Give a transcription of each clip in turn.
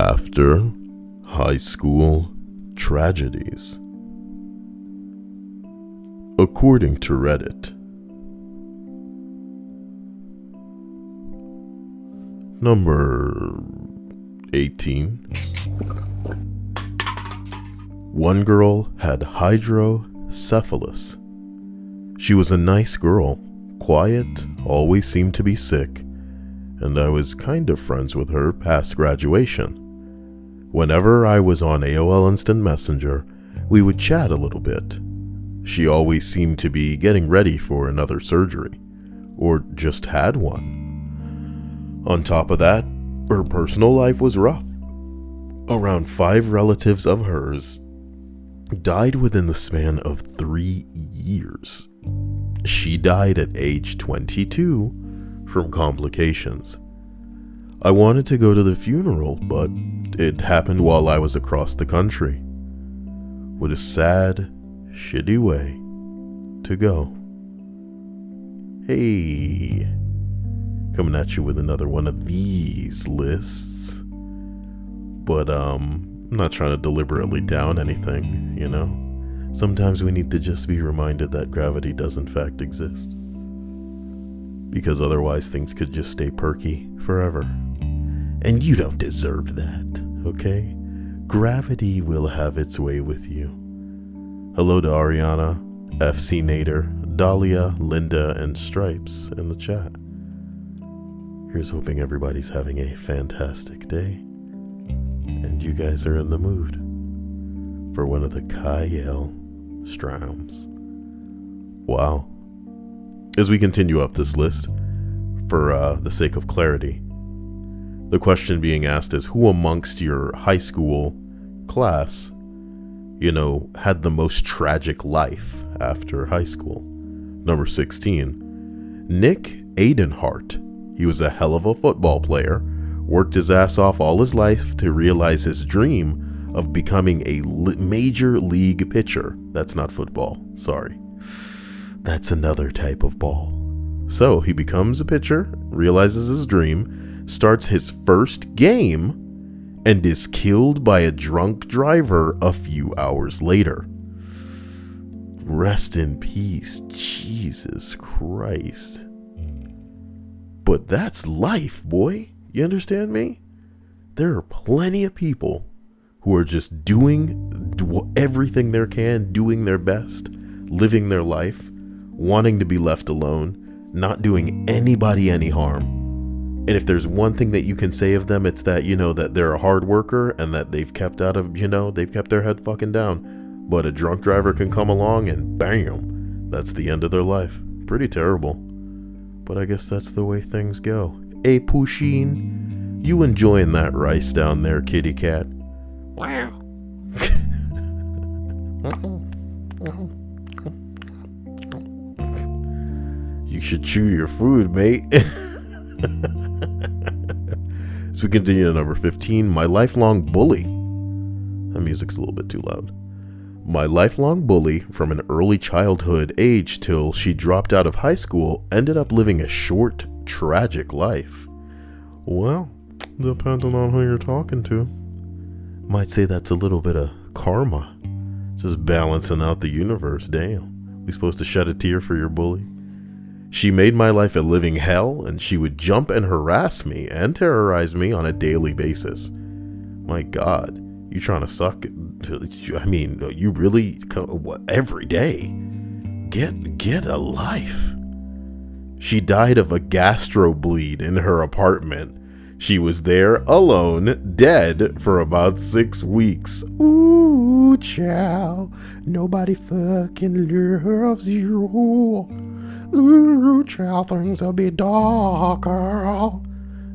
After high school tragedies. According to Reddit, number 18. One girl had hydrocephalus. She was a nice girl, quiet, always seemed to be sick, and I was kind of friends with her past graduation. Whenever I was on AOL Instant Messenger, we would chat a little bit. She always seemed to be getting ready for another surgery, or just had one. On top of that, her personal life was rough. Around 5 relatives of hers died within the span of 3 years. She died at age 22 from complications. I wanted to go to the funeral, but it happened while I was across the country. What a sad, shitty way to go. Hey, coming at you with another one of these lists. But I'm not trying to deliberately down anything, you know? Sometimes we need to just be reminded that gravity does in fact exist. Because otherwise things could just stay perky forever. And you don't deserve that, okay? Gravity will have its way with you. Hello to Ariana, FC Nader, Dahlia, Linda, and Stripes in the chat. Here's hoping everybody's having a fantastic day. And you guys are in the mood for one of the Kyle Strams. Wow. As we continue up this list, for the sake of clarity, the question being asked is, who amongst your high school class, had the most tragic life after high school? Number 16, Nick Aidenhart. He was a hell of a football player, worked his ass off all his life to realize his dream of becoming a major league pitcher. That's not football, sorry. That's another type of ball. So he becomes a pitcher, realizes his dream, starts his first game, and is killed by a drunk driver a few hours later. Rest in peace, Jesus Christ. But that's life, boy. You understand me? There are plenty of people who are just doing everything they can, doing their best, living their life, wanting to be left alone, not doing anybody any harm. And if there's one thing that you can say of them, it's that, that they're a hard worker and that they've kept they've kept their head fucking down. But a drunk driver can come along and bam, that's the end of their life. Pretty terrible. But I guess that's the way things go. Hey, Pusheen, you enjoying that rice down there, kitty cat? Wow. You should chew your food, mate. As we continue to number 15, my lifelong bully. That music's a little bit too loud. My lifelong bully from an early childhood age till she dropped out of high school ended up living a short, tragic life. Well, depending on who you're talking to. Might say that's a little bit of karma. Just balancing out the universe, damn. We supposed to shed a tear for your bully? She made my life a living hell, and she would jump and harass me and terrorize me on a daily basis. My God, you trying to suck? I mean, you really, every day? Get a life. She died of a gastro bleed in her apartment. She was there alone, dead for about 6 weeks. Ooh, child, nobody fucking loves you. Ooh, child, things will be darker.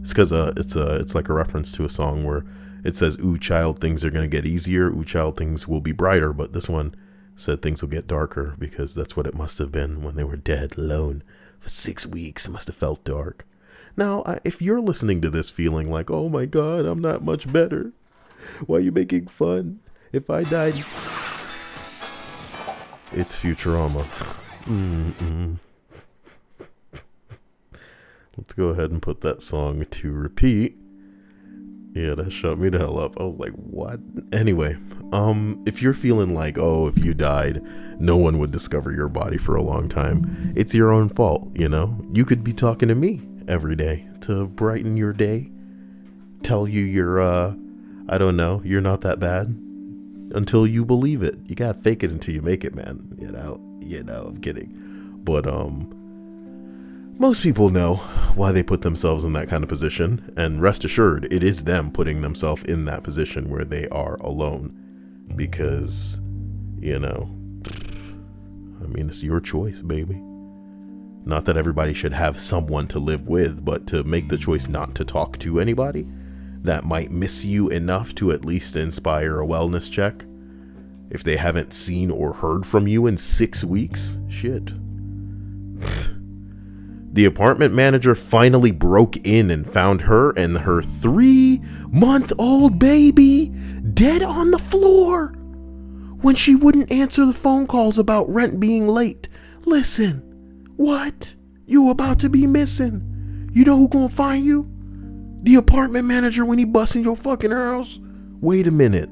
It's because it's like a reference to a song where it says, ooh, child, things are going to get easier. Ooh, child, things will be brighter. But this one said things will get darker because that's what it must have been when they were dead alone for 6 weeks. It must have felt dark. Now, if you're listening to this feeling like, oh my God, I'm not much better. Why are you making fun? If I died... It's Futurama. Let's go ahead and put that song to repeat. Yeah, that shut me the hell up. I was like, what? Anyway, if you're feeling like, oh, if you died, no one would discover your body for a long time, it's your own fault, you know? You could be talking to me every day to brighten your day, tell you you're, I don't know, you're not that bad until you believe it. You gotta fake it until you make it, man. You know, I'm kidding. But, most people know why they put themselves in that kind of position, and rest assured, it is them putting themselves in that position where they are alone. Because, you know, I mean, it's your choice, baby. Not that everybody should have someone to live with, but to make the choice not to talk to anybody that might miss you enough to at least inspire a wellness check. If they haven't seen or heard from you in 6 weeks, shit. The apartment manager finally broke in and found her and her 3-month-old baby dead on the floor when she wouldn't answer the phone calls about rent being late. Listen, what? You about to be missing. You know who gonna find you? The apartment manager when he busts in your fucking house. Wait a minute.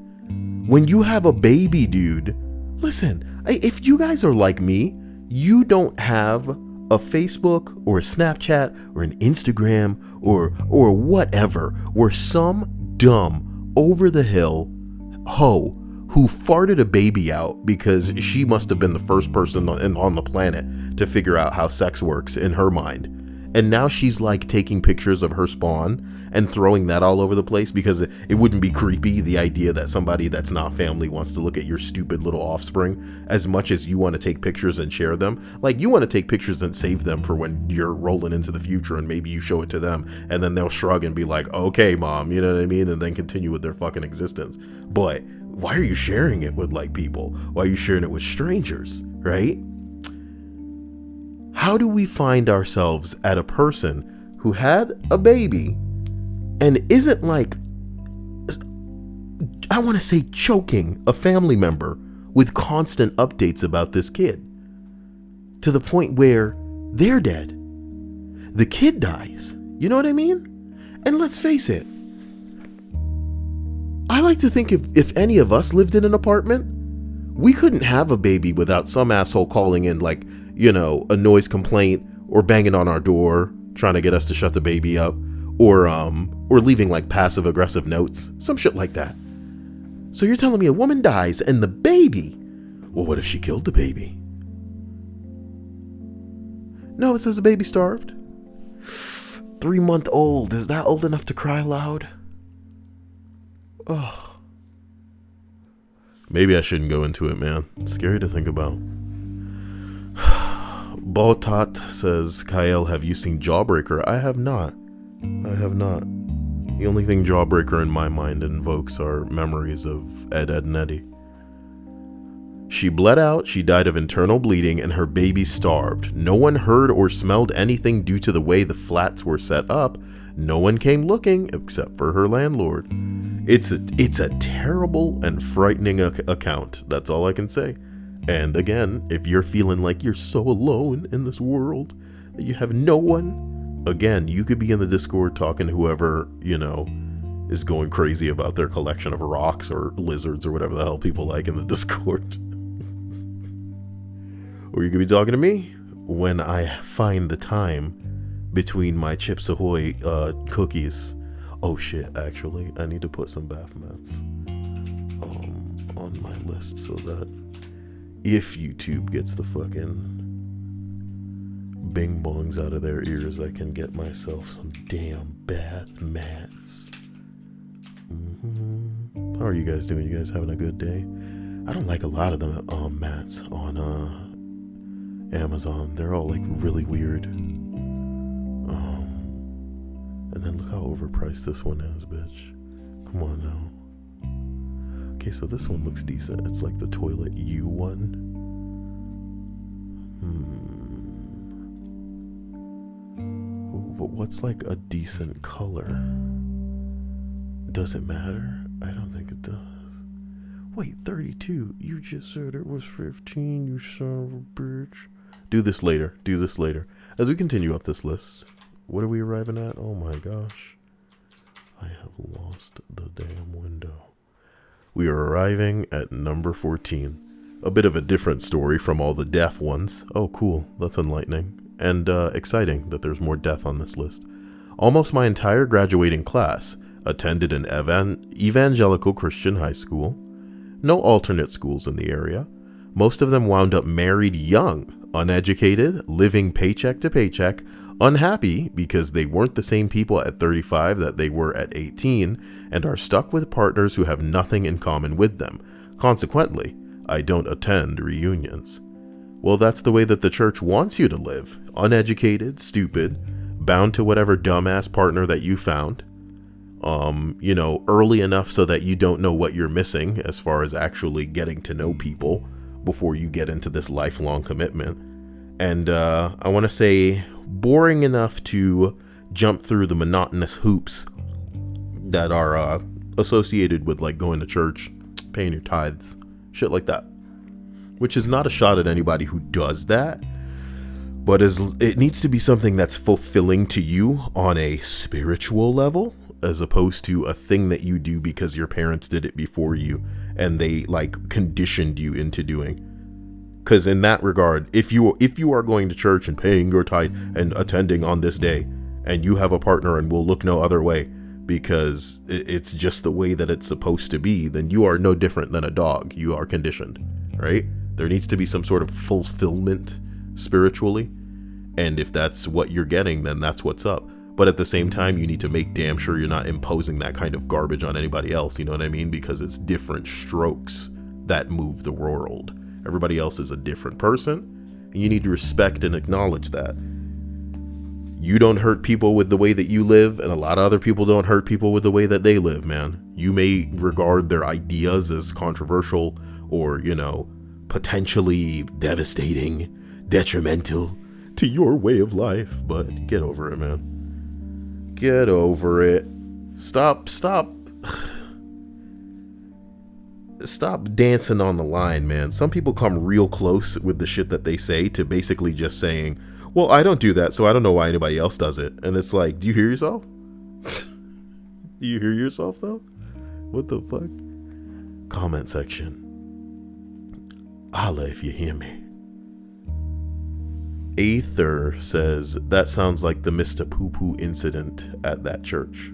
When you have a baby, dude, listen, if you guys are like me, you don't have a Facebook or a Snapchat or an Instagram or whatever where some dumb over the hill hoe who farted a baby out because she must have been the first person on the planet to figure out how sex works in her mind. And now she's like taking pictures of her spawn and throwing that all over the place because it wouldn't be creepy, the idea that somebody that's not family wants to look at your stupid little offspring as much as you want to take pictures and share them. Like, you want to take pictures and save them for when you're rolling into the future and maybe you show it to them and then they'll shrug and be like, okay, mom, you know what I mean? And then continue with their fucking existence. But why are you sharing it with like people? Why are you sharing it with strangers, right? How do we find ourselves at a person who had a baby and isn't like, I want to say, choking a family member with constant updates about this kid to the point where they're dead? The kid dies. You know what I mean? And let's face it, I like to think if any of us lived in an apartment, we couldn't have a baby without some asshole calling in like, you know, a noise complaint or banging on our door trying to get us to shut the baby up or leaving like passive aggressive notes, some shit like that. So you're telling me a woman dies and the baby, well, what if she killed the baby? No, it says the baby starved. 3-month-old, is that old enough to cry aloud? Oh. Maybe I shouldn't go into it, man. It's scary to think about. Botat says, Kyle, have you seen Jawbreaker? I have not. The only thing Jawbreaker in my mind invokes are memories of Ed, Edd, and Eddy. She bled out, she died of internal bleeding, and her baby starved. No one heard or smelled anything due to the way the flats were set up. No one came looking except for her landlord. It's a terrible and frightening account. That's all I can say. And again, if you're feeling like you're so alone in this world that you have no one, again, you could be in the Discord talking to whoever, you know, is going crazy about their collection of rocks or lizards or whatever the hell people like in the Discord. Or you could be talking to me when I find the time between my Chips Ahoy cookies. Oh shit, actually, I need to put some bath mats on my list so that if YouTube gets the fucking bing bongs out of their ears, I can get myself some damn bath mats. How are you guys doing? You guys having a good day? I don't like a lot of the mats on Amazon. They're all like really weird. And then look how overpriced this one is, bitch. Come on now. Okay, so this one looks decent. It's like the Toilet U one. But what's like a decent color? Does it matter? I don't think it does. Wait, 32. You just said it was 15, you son of a bitch. Do this later. As we continue up this list. What are we arriving at? Oh my gosh. I have lost the damn window. We are arriving at number 14. A bit of a different story from all the death ones. Oh, cool. That's enlightening. And exciting that there's more death on this list. Almost my entire graduating class attended an evangelical Christian high school. No alternate schools in the area. Most of them wound up married young, uneducated, living paycheck to paycheck, unhappy because they weren't the same people at 35 that they were at 18, and are stuck with partners who have nothing in common with them. Consequently, I don't attend reunions. Well, that's the way that the church wants you to live. Uneducated, stupid, bound to whatever dumbass partner that you found. Early enough so that you don't know what you're missing as far as actually getting to know people before you get into this lifelong commitment. And I want to say boring enough to jump through the monotonous hoops that are associated with like going to church, paying your tithes, shit like that. Which is not a shot at anybody who does that, but it needs to be something that's fulfilling to you on a spiritual level, as opposed to a thing that you do because your parents did it before you and they like conditioned you into doing. Because in that regard, if you are going to church and paying your tithe and attending on this day, and you have a partner and will look no other way because it's just the way that it's supposed to be, then you are no different than a dog. You are conditioned, right? There needs to be some sort of fulfillment spiritually. And if that's what you're getting, then that's what's up. But at the same time, you need to make damn sure you're not imposing that kind of garbage on anybody else. You know what I mean? Because it's different strokes that move the world. Everybody else is a different person. And you need to respect and acknowledge that. You don't hurt people with the way that you live, and a lot of other people don't hurt people with the way that they live, man. You may regard their ideas as controversial or, potentially devastating, detrimental to your way of life, but get over it, man. Get over it. Stop dancing on the line, man. Some people come real close with the shit that they say to basically just saying, well, I don't do that, so I don't know why anybody else does it. And it's like, do you hear yourself? Do you hear yourself, though? What the fuck? Comment section. Holla if you hear me. Aether says, that sounds like the Mr. Poo Poo incident at that church.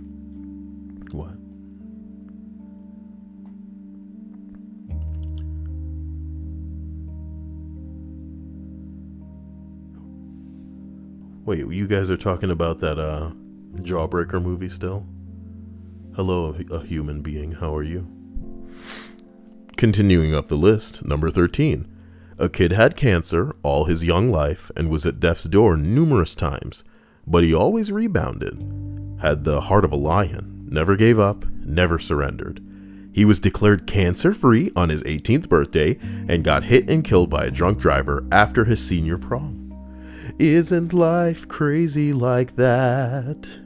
What? Wait, you guys are talking about that Jawbreaker movie still? Hello, a human being. How are you? Continuing up the list, number 13. A kid had cancer all his young life and was at death's door numerous times, but he always rebounded. Had the heart of a lion, never gave up, never surrendered. He was declared cancer-free on his 18th birthday and got hit and killed by a drunk driver after his senior prom. Isn't life crazy like that?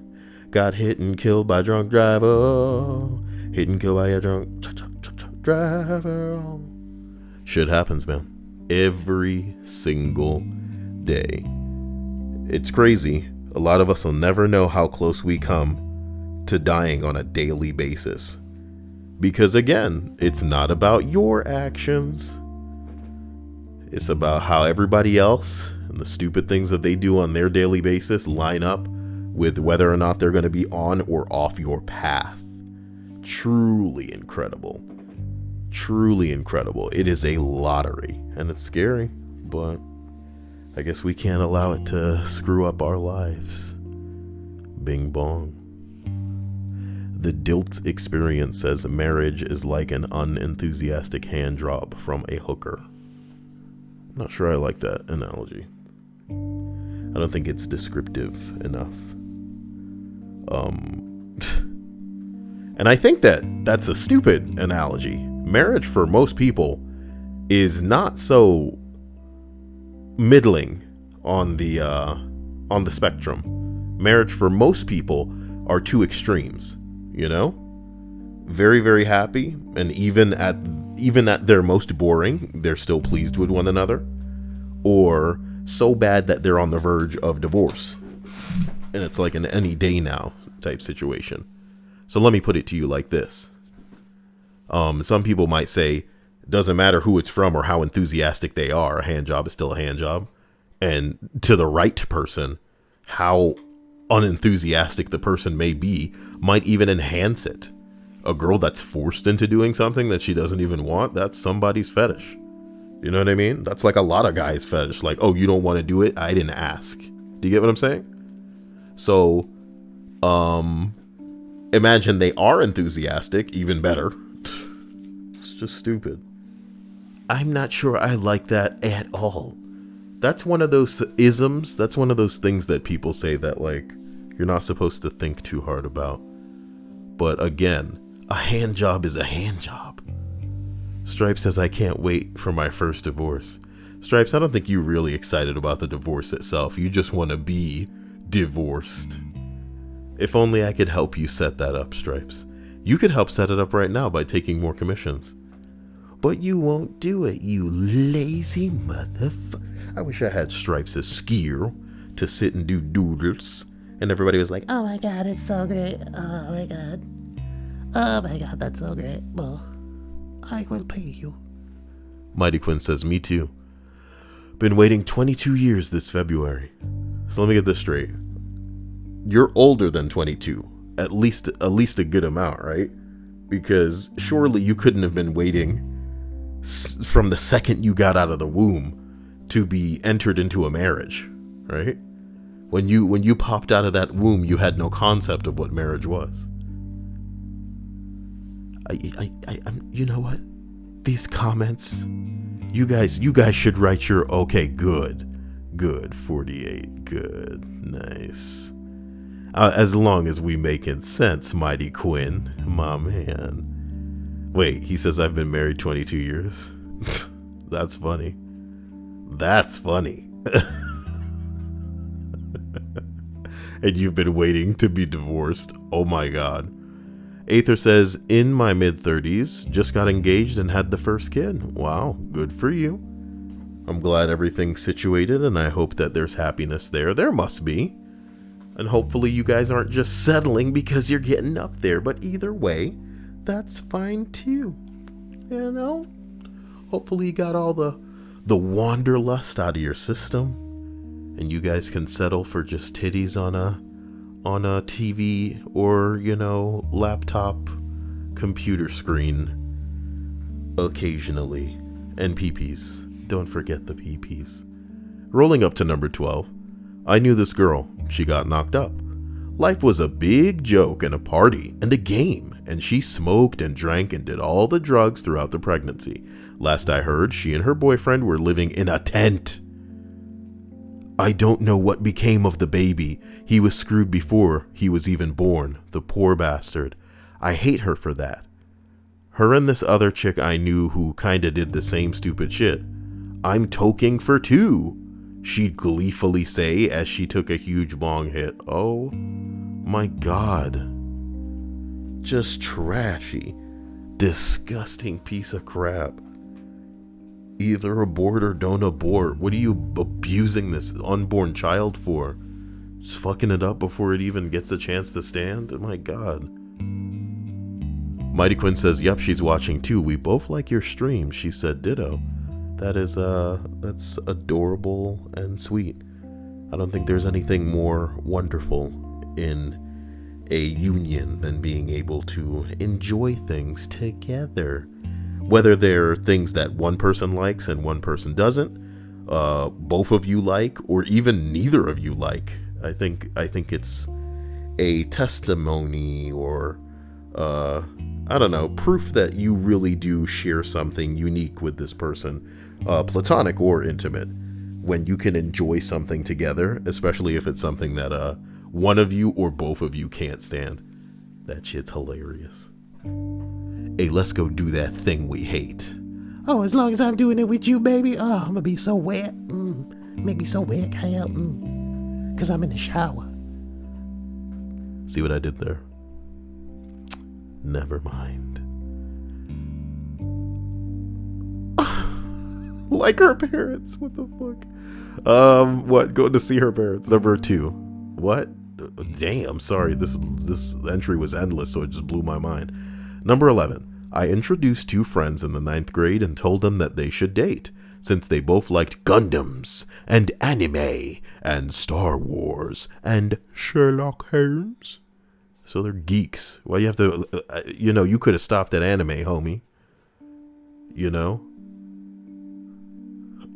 Got hit and killed by a drunk driver. Hit and killed by a drunk driver. Shit happens, man. Every single day. It's crazy. A lot of us will never know how close we come to dying on a daily basis. Because again, it's not about your actions. It's about how everybody else and the stupid things that they do on their daily basis line up with whether or not they're going to be on or off your path. Truly incredible. Truly incredible. It is a lottery, and it's scary, but I guess we can't allow it to screw up our lives. Bing bong. The Dilt Experience says marriage is like an unenthusiastic hand job from a hooker. I'm not sure I like that analogy. I don't think it's descriptive enough. And I think that that's a stupid analogy. Marriage for most people is not so middling on the spectrum. Marriage for most people are two extremes, very, very happy, and even at their most boring, they're still pleased with one another, or so bad that they're on the verge of divorce, and it's like an any day now type situation. So let me put it to you like this. Some people might say, it doesn't matter who it's from or how enthusiastic they are. A hand job is still a hand job. And to the right person, how unenthusiastic the person may be might even enhance it. A girl that's forced into doing something that she doesn't even want, that's somebody's fetish. You know what I mean? That's like a lot of guys' fetish. Like, oh, you don't want to do it? I didn't ask. Do you get what I'm saying? So, imagine they are enthusiastic, even better. It's just stupid. I'm not sure I like that at all. That's one of those isms. That's one of those things that people say that, like, you're not supposed to think too hard about. But again, a hand job is a hand job. Stripe says, I can't wait for my first divorce. Stripes, I don't think you're really excited about the divorce itself. You just want to be divorced. If only I could help you set that up, Stripes. You could help set it up right now by taking more commissions. But you won't do it, you lazy motherfucker. I wish I had Stripes as skier to sit and do doodles. And everybody was like, oh my god, it's so great. Oh my god. Oh my god, that's so great. Well, I will pay you. Mighty Quinn says, me too. Been waiting 22 years this February. So let me get this straight. You're older than 22. At least a good amount, right? Because surely you couldn't have been waiting from the second you got out of the womb to be entered into a marriage, right? When you popped out of that womb, you had no concept of what marriage was. You know what? These comments, you guys should write your okay, good, 48, good, nice. As long as we making sense, Mighty Quinn, my man. Wait, he says I've been married 22 years. That's funny. That's funny. And you've been waiting to be divorced. Oh my god. Aether says, in my mid-30s, just got engaged and had the first kid. Wow, good for you. I'm glad everything's situated, and I hope that there's happiness there. There must be. And hopefully you guys aren't just settling because you're getting up there. But either way, that's fine too. You know? Hopefully you got all the wanderlust out of your system. And you guys can settle for just titties on a TV or, you know, laptop computer screen occasionally. And peepees. Don't forget the peepees. Rolling up to number 12. I knew this girl. She got knocked up. Life was a big joke and a party and a game, and she smoked and drank and did all the drugs throughout the pregnancy. Last I heard, she and her boyfriend were living in a tent. I don't know what became of the baby. He was screwed before he was even born, the poor bastard. I hate her for that. Her and this other chick I knew who kinda did the same stupid shit. I'm toking for two, she'd gleefully say as she took a huge bong hit. Oh my god. Just trashy, disgusting piece of crap. Either abort or don't abort. What are you abusing this unborn child for? Just fucking it up before it even gets a chance to stand? Oh my god. Mighty Quinn says, yep, she's watching too. We both like your stream. She said ditto. That's adorable and sweet. I don't think there's anything more wonderful in a union than being able to enjoy things together. Whether they're things that one person likes and one person doesn't, both of you like, or even neither of you like. I think it's a testimony or, I don't know, proof that you really do share something unique with this person, platonic or intimate, when you can enjoy something together, especially if it's something that one of you or both of you can't stand. That shit's hilarious. Hey, let's go do that thing we hate. Oh, as long as I'm doing it with you, baby. Oh, I'm gonna be so wet. Make me so wet, Kyle. Cause I'm in the shower. See what I did there? Never mind. Like her parents. What the fuck? What? Going to see her parents. Number 2. What? Damn, sorry, this entry was endless, so it just blew my mind. Number 11. I introduced 2 friends in the 9th grade and told them that they should date, since they both liked Gundams and anime and Star Wars and Sherlock Holmes. So they're geeks. Why you have to, you could have stopped at anime, homie.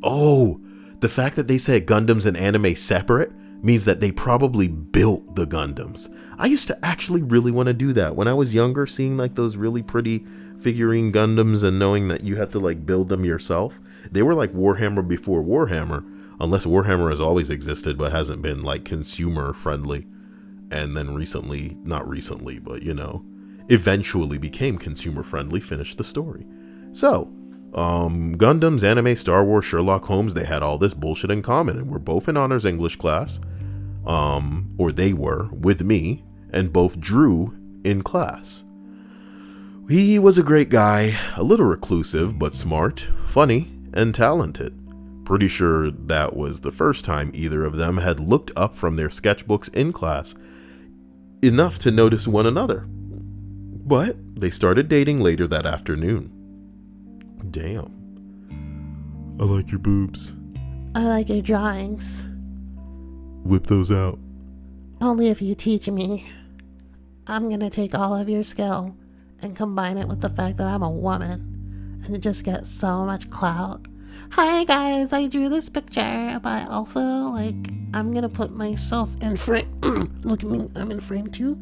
Oh, the fact that they said Gundams and anime separate means that they probably built the Gundams. I used to actually really want to do that. When I was younger, seeing like those really pretty figurine Gundams and knowing that you had to like build them yourself. They were like Warhammer before Warhammer, unless Warhammer has always existed but hasn't been like consumer friendly. And then recently, not recently, but eventually became consumer friendly, finished the story. So, Gundams, anime, Star Wars, Sherlock Holmes, they had all this bullshit in common, and we're both in honors English class, or they were, with me, and both drew in class. He was a great guy, a little reclusive, but smart, funny, and talented. Pretty sure that was the first time either of them had looked up from their sketchbooks in class enough to notice one another. But they started dating later that afternoon. Damn. I like your boobs. I like your drawings. Whip those out. Only if you teach me. I'm gonna take all of your skill and combine it with the fact that I'm a woman and just get so much clout. Hi guys, I drew this picture, but also, I'm gonna put myself in frame. Look at me, I'm in frame too.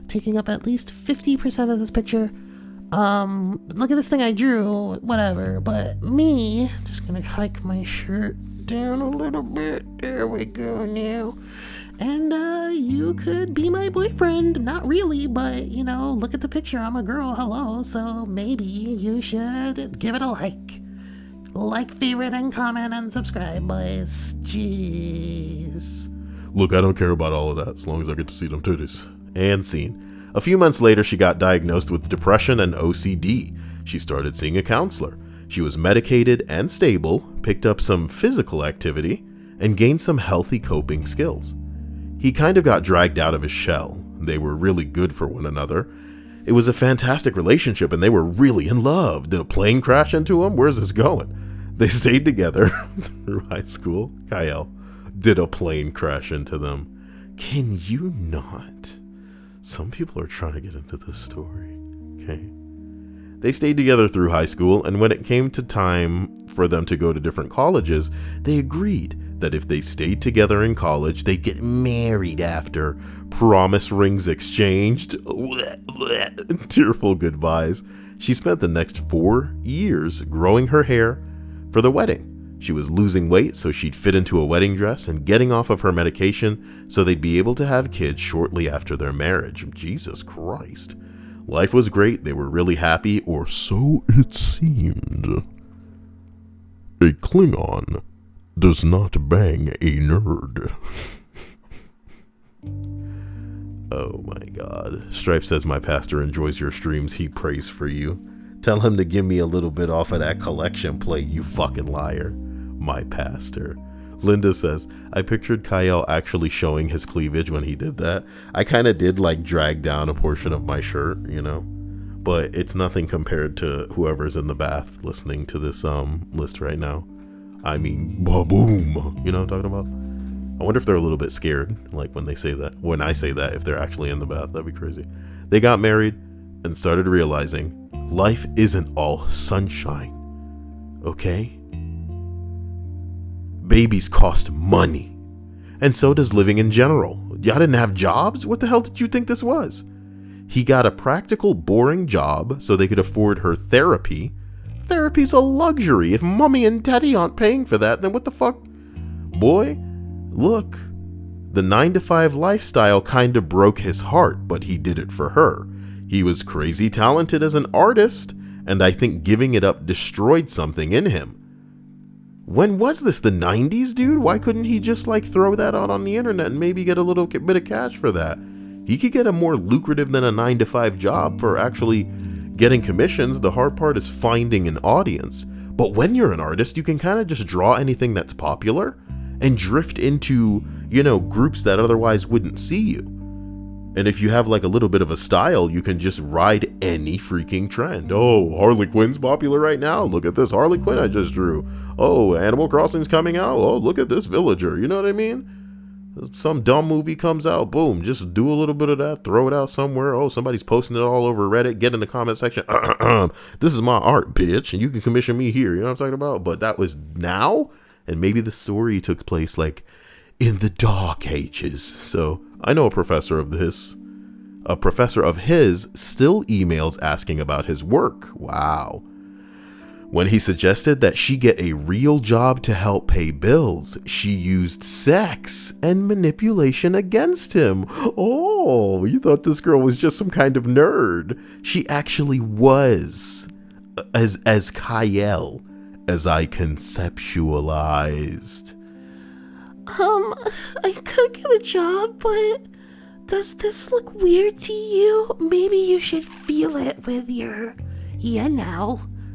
Taking up at least 50% of this picture. Look at this thing I drew, whatever, but me, just gonna hike my shirt down a little bit. There we go now. And, you could be my boyfriend. Not really, but, look at the picture. I'm a girl, hello, so maybe you should give it a like. Like, favorite, and comment, and subscribe, boys. Jeez. Look, I don't care about all of that, as long as I get to see them titties. And scene. A few months later, she got diagnosed with depression and OCD. She started seeing a counselor. She was medicated and stable, picked up some physical activity, and gained some healthy coping skills. He kind of got dragged out of his shell. They were really good for one another. It was a fantastic relationship, and they were really in love. Did a plane crash into him? Where's this going? They stayed together through high school. Kyle, did a plane crash into them? Can you not? Some people are trying to get into this story. Okay. They stayed together through high school, and when it came to time for them to go to different colleges, they agreed that if they stayed together in college, they'd get married after. Promise rings exchanged. Tearful goodbyes. She spent the next 4 years growing her hair for the wedding. She was losing weight so she'd fit into a wedding dress and getting off of her medication so they'd be able to have kids shortly after their marriage. Jesus Christ. Life was great. They were really happy, or so it seemed. A Klingon does not bang a nerd. Oh my god. Stripe says my pastor enjoys your streams. He prays for you. Tell him to give me a little bit off of that collection plate, you fucking liar. My pastor. Linda says, I pictured Kyle actually showing his cleavage when he did that. I kind of did drag down a portion of my shirt, but it's nothing compared to whoever's in the bath listening to this list right now. I mean, ba-boom. You know what I'm talking about? I wonder if they're a little bit scared, when they say that. When I say that, if they're actually in the bath, that'd be crazy. They got married and started realizing life isn't all sunshine. Okay? Babies cost money. And so does living in general. Y'all didn't have jobs? What the hell did you think this was? He got a practical, boring job so they could afford her therapy. Therapy's a luxury. If mommy and daddy aren't paying for that, then what the fuck? Boy, look. The 9-to-5 lifestyle kind of broke his heart, but he did it for her. He was crazy talented as an artist, and I think giving it up destroyed something in him. When was this? The 90s, dude? Why couldn't he just throw that out on the internet and maybe get a little bit of cash for that? He could get a more lucrative than a 9-to-5 job for actually getting commissions. The hard part is finding an audience. But when you're an artist, you can kind of just draw anything that's popular and drift into, groups that otherwise wouldn't see you. And if you have like a little bit of a style, you can just ride any freaking trend. Oh, Harley Quinn's popular right now. Look at this Harley Quinn I just drew. Oh, Animal Crossing's coming out. Oh, look at this villager. You know what I mean? Some dumb movie comes out. Boom. Just do a little bit of that. Throw it out somewhere. Oh, somebody's posting it all over Reddit. Get in the comment section. This is my art, bitch. And you can commission me here. You know what I'm talking about? But that was now. And maybe the story took place like in the Dark Ages. So I know a professor of his still emails asking about his work. Wow. When he suggested that she get a real job to help pay bills, she used sex and manipulation against him. Oh, you thought this girl was just some kind of nerd. She actually was, as Kyle, as I conceptualized. I could get a job, but does this look weird to you? Maybe you should feel it with your,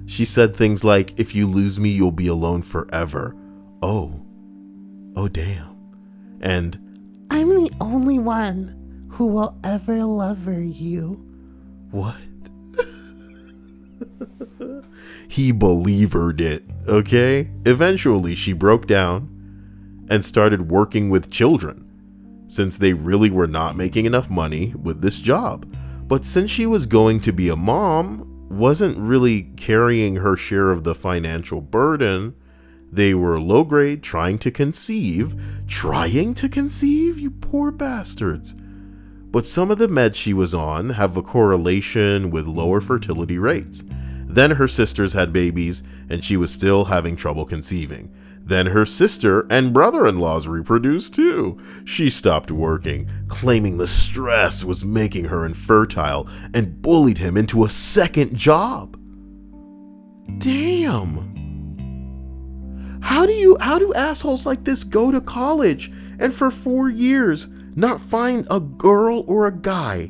She said things like, if you lose me, you'll be alone forever. Oh damn. And I'm the only one who will ever love you. What? He believered it, okay? Eventually, she broke down and started working with children, since they really were not making enough money with this job. But since she was going to be a mom, wasn't really carrying her share of the financial burden. They were low grade, trying to conceive, you poor bastards. But some of the meds she was on have a correlation with lower fertility rates. Then her sisters had babies, and she was still having trouble conceiving. Then her sister and brother-in-laws reproduced too. She stopped working, claiming the stress was making her infertile, and bullied him into a second job. Damn. How do assholes like this go to college and for 4 years not find a girl or a guy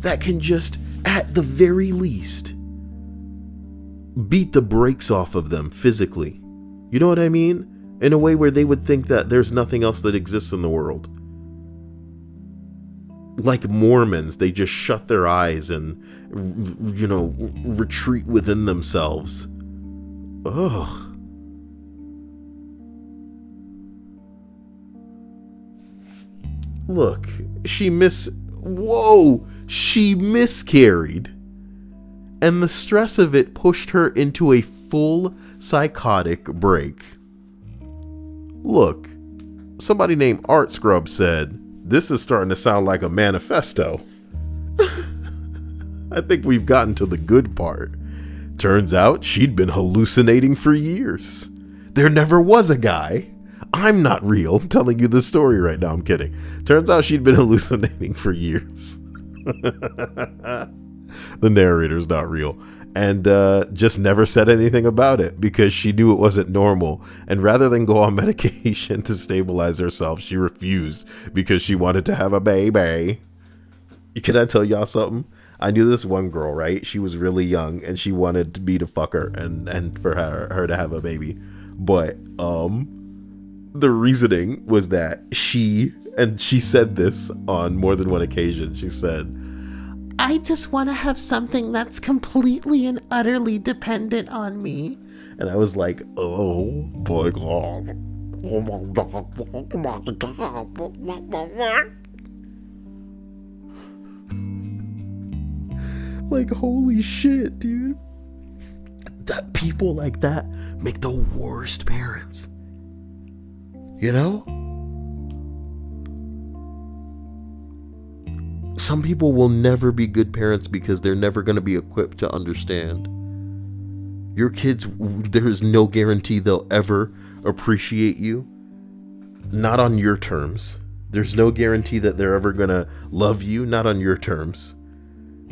that can just, at the very least, beat the brakes off of them physically? You know what I mean? In a way where they would think that there's nothing else that exists in the world. Like Mormons, they just shut their eyes and, retreat within themselves. Ugh. Look, she miscarried. And the stress of it pushed her into a full psychotic break. Look, somebody named Art Scrub said, this is starting to sound like a manifesto. I think we've gotten to the good part. Turns out she'd been hallucinating for years. There never was a guy. I'm not real. I'm telling you the story right now. I'm kidding. Turns out she'd been hallucinating for years. The narrator's not real, and just never said anything about it because she knew it wasn't normal. And rather than go on medication to stabilize herself, she refused because she wanted to have a baby. Can I tell y'all something? I knew this one girl, right? She was really young and she wanted me to fuck her and for her to have a baby. But the reasoning was that she said this on more than one occasion. She said, I just want to have something that's completely and utterly dependent on me. And I was like, oh my God. Oh my God. Oh my God. Like, holy shit, dude. That people like that make the worst parents. You know? Some people will never be good parents because they're never going to be equipped to understand. Your kids, there's no guarantee they'll ever appreciate you. Not on your terms. There's no guarantee that they're ever going to love you. Not on your terms.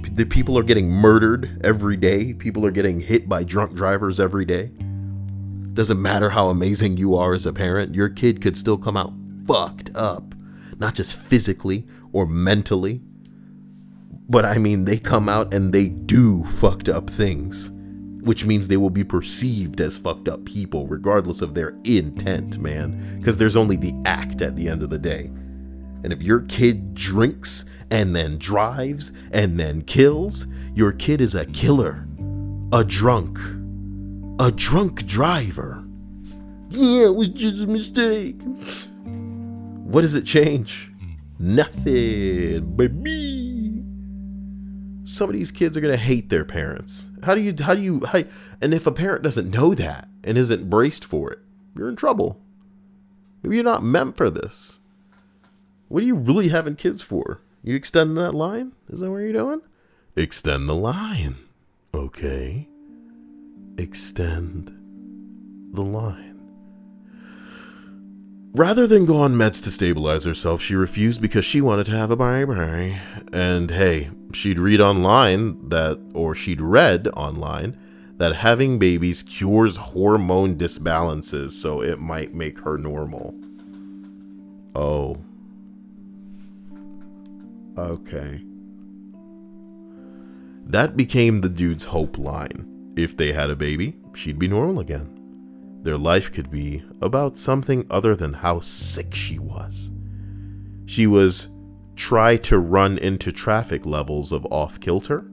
The people are getting murdered every day. People are getting hit by drunk drivers every day. Doesn't matter how amazing you are as a parent. Your kid could still come out fucked up. Not just physically or mentally. But I mean, they come out and they do fucked up things which means they will be perceived as fucked up people regardless of their intent, man, because there's only the act at the end of the day. And if your kid drinks and then drives and then kills, your kid is a killer, a drunk driver. Yeah, it was just a mistake. What does it change? Nothing, baby. Some of these kids are gonna hate their parents. How do you? And if a parent doesn't know that and isn't braced for it, you're in trouble. Maybe you're not meant for this. What are you really having kids for? You extending that line? Is that what you're doing? Extend the line. Okay. Extend the line. Rather than go on meds to stabilize herself, she refused because she wanted to have a baby. And hey, she'd read online that having babies cures hormone disbalances, so it might make her normal. Oh. Okay. That became the dude's hope line. If they had a baby, she'd be normal again. Their life could be about something other than how sick she was. She was try to run into traffic levels of off-kilter,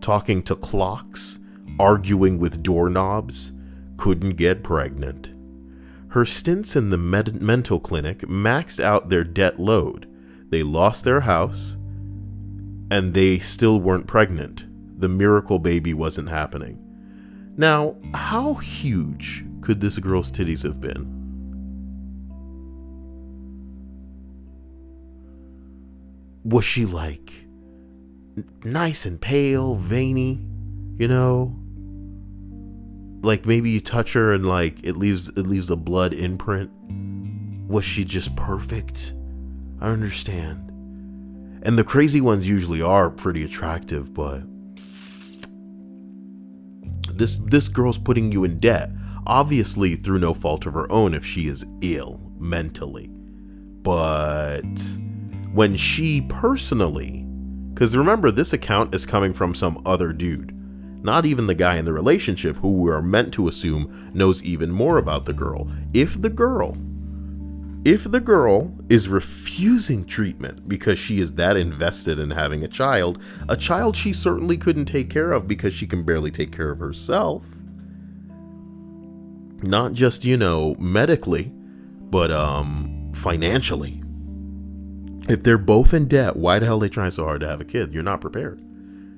talking to clocks, arguing with doorknobs, couldn't get pregnant. Her stints in the mental clinic maxed out their debt load. They lost their house, and they still weren't pregnant. The miracle baby wasn't happening. Now, how huge could this girl's titties have been? Was she like nice and pale, veiny, you know? Like maybe you touch her and like it leaves a blood imprint. Was she just perfect? I understand. And the crazy ones usually are pretty attractive, but this girl's putting you in debt, obviously through no fault of her own if she is ill mentally. But when she personally, because remember, this account is coming from some other dude, not even the guy in the relationship who we are meant to assume knows even more about the girl. If the girl is refusing treatment because she is that invested in having a child she certainly couldn't take care of because she can barely take care of herself. Not just, medically, but financially. If they're both in debt, why the hell are they trying so hard to have a kid? You're not prepared.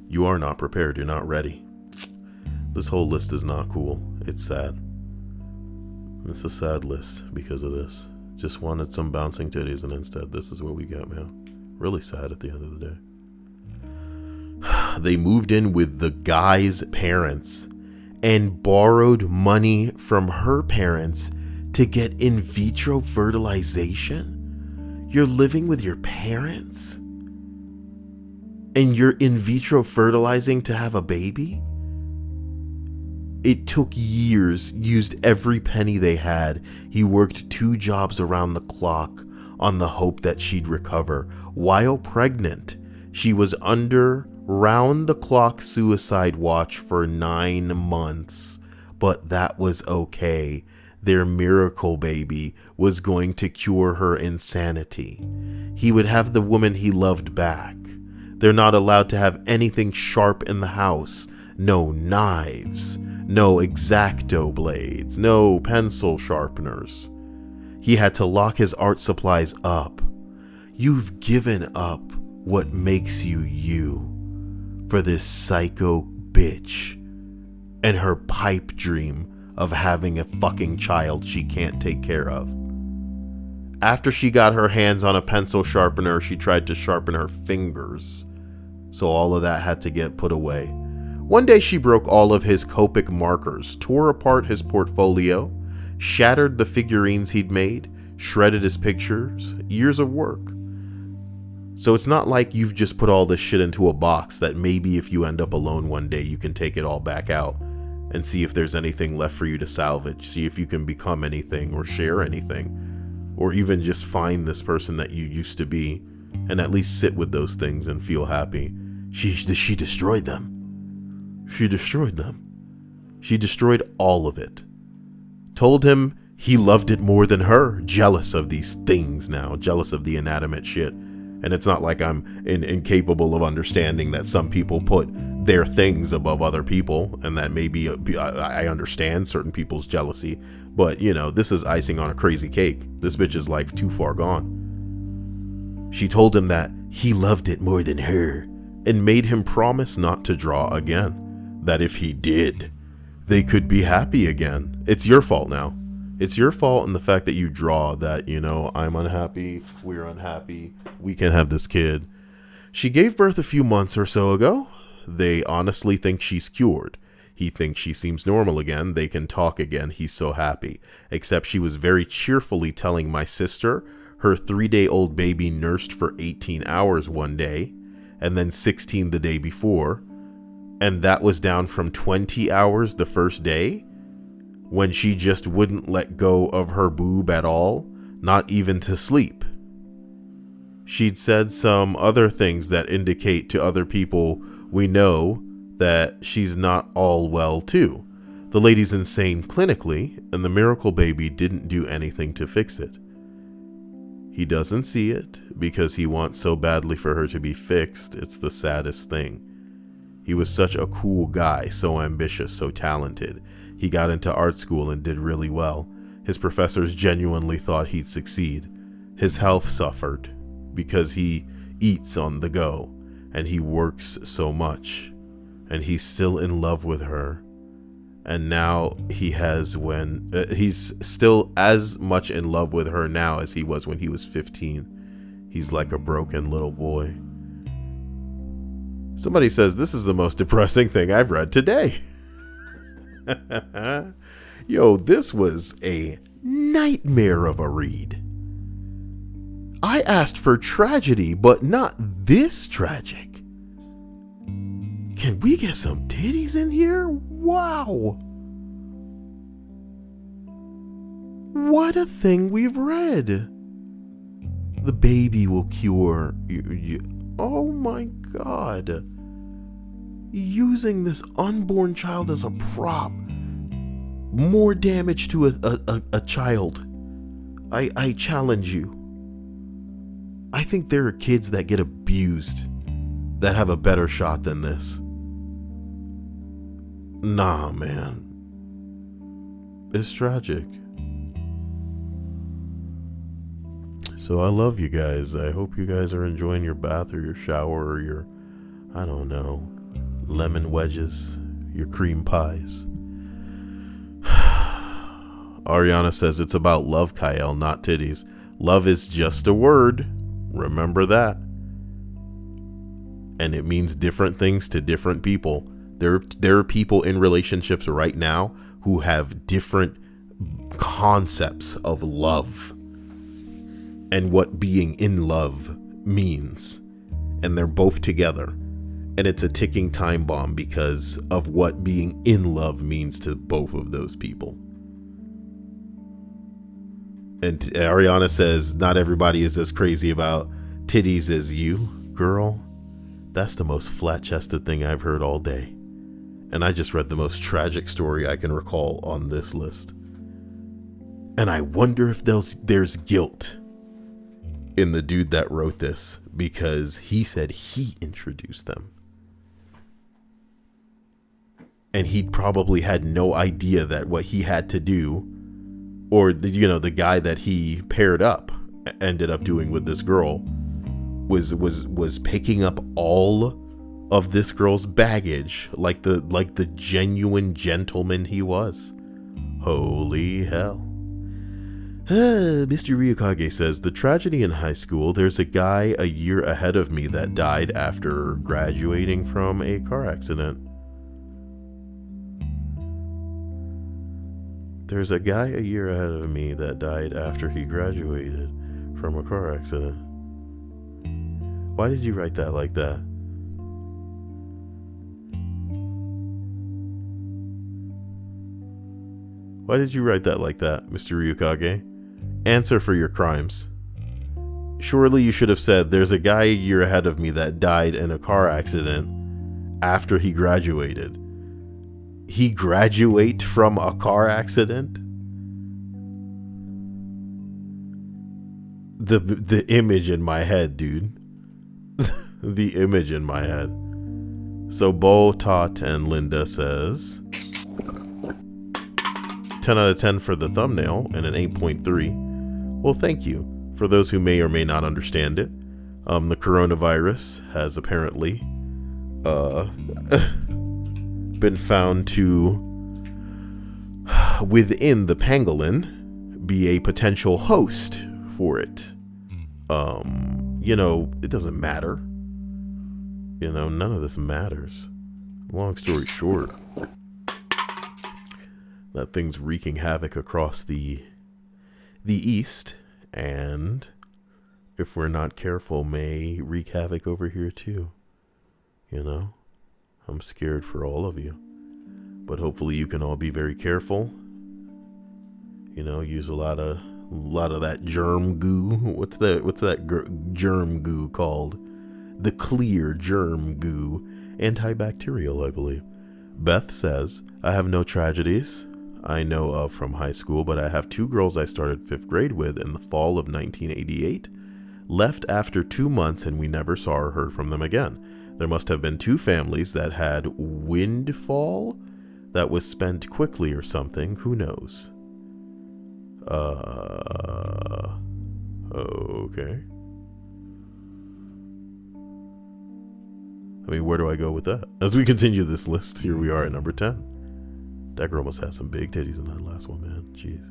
You are not prepared. You're not ready. This whole list is not cool. It's sad. It's a sad list because of this. Just wanted some bouncing titties, and instead this is what we got, man. Really sad at the end of the day. They moved in with the guy's parents and borrowed money from her parents to get in vitro fertilization. You're living with your parents and you're in vitro fertilizing to have a baby? It took years, used every penny they had. He worked 2 jobs around the clock on the hope that she'd recover. While pregnant, she was under round-the-clock suicide watch for 9 months. But that was okay. Their miracle baby was going to cure her insanity. He would have the woman he loved back. They're not allowed to have anything sharp in the house. No knives. No X-Acto blades, no pencil sharpeners. He had to lock his art supplies up. You've given up what makes you you for this psycho bitch and her pipe dream of having a fucking child she can't take care of. After she got her hands on a pencil sharpener, she tried to sharpen her fingers. So all of that had to get put away. One day she broke all of his Copic markers, tore apart his portfolio, shattered the figurines he'd made, shredded his pictures. Years of work. So it's not like you've just put all this shit into a box that maybe if you end up alone one day you can take it all back out and see if there's anything left for you to salvage, see if you can become anything or share anything, or even just find this person that you used to be and at least sit with those things and feel happy. She destroyed them. She destroyed them. She destroyed all of it. Told him he loved it more than her. Jealous of these things now. Jealous of the inanimate shit. And it's not like I'm incapable of understanding that some people put their things above other people, and that maybe I understand certain people's jealousy, but you know, this is icing on a crazy cake. This bitch is like too far gone. She told him that he loved it more than her and made him promise not to draw again, that if he did, they could be happy again. It's your fault now. It's your fault in the fact that you draw that, you know, I'm unhappy, we're unhappy, we can have this kid. She gave birth a few months or so ago. They honestly think she's cured. He thinks she seems normal again. They can talk again. He's so happy. Except she was very cheerfully telling my sister her 3-day-old baby nursed for 18 hours one day, and then 16 the day before. And that was down from 20 hours the first day, when she just wouldn't let go of her boob at all, not even to sleep. She'd said some other things that indicate to other people we know that she's not all well too. The lady's insane clinically, and the miracle baby didn't do anything to fix it. He doesn't see it because he wants so badly for her to be fixed. It's the saddest thing. He was such a cool guy, so ambitious, so talented. He got into art school and did really well. His professors genuinely thought he'd succeed. His health suffered because he eats on the go and he works so much. And he's still in love with her. And now he's still as much in love with her now as he was when he was 15. He's like a broken little boy. Somebody says this is the most depressing thing I've read today. Yo, this was a nightmare of a read. I asked for tragedy, but not this tragic. Can we get some titties in here? Wow. What a thing we've read. The baby will cure you. Oh my God. Using this unborn child as a prop. More damage to a child. I challenge you. I think there are kids that get abused that have a better shot than this. Nah, man. It's tragic. So I love you guys. I hope you guys are enjoying your bath or your shower or your, I don't know, lemon wedges, your cream pies. Ariana says it's about love, Kyle, not titties. Love is just a word. Remember that. And it means different things to different people. There are people in relationships right now who have different concepts of love and what being in love means. And they're both together. And it's a ticking time bomb because of what being in love means to both of those people. And Ariana says, not everybody is as crazy about titties as you. Girl, that's the most flat-chested thing I've heard all day. And I just read the most tragic story I can recall on this list. And I wonder if there's guilt in the dude that wrote this, because he said he introduced them. And he probably had no idea that what he had to do, or the guy that he paired up ended up doing with this girl, was picking up all of this girl's baggage like the genuine gentleman he was. Holy hell. Mr. Ryukage says, the tragedy in high school, there's a guy a year ahead of me that died after graduating from a car accident. There's a guy a year ahead of me that died after he graduated from a car accident. Why did you write that like that? Why did you write that like that, Mr. Ryukage? Answer for your crimes. Surely you should have said, there's a guy a year ahead of me that died in a car accident after he graduated. he graduate from a car accident? The image in my head, dude. The image in my head. So Bo, Tot, and Linda says 10 out of 10 for the thumbnail and an 8.3. Well, thank you. For those who may or may not understand it, the coronavirus has apparently been found to, within the pangolin, be a potential host for it. It doesn't matter. None of this matters. Long story short, that thing's wreaking havoc across the east, and if we're not careful, may wreak havoc over here too. I'm scared for all of you, but hopefully you can all be very careful. Use a lot of that germ goo. What's that germ goo called? The clear germ goo, antibacterial, I believe. Beth says, I have no tragedies I know of from high school, but I have 2 girls I started 5th grade with in the fall of 1988. Left after 2 months and we never saw or heard from them again. There must have been 2 families that had windfall that was spent quickly or something. Who knows? Okay. I mean, where do I go with that? As we continue this list, here we are at number 10. That girl must have some big titties in that last one, man. Jeez.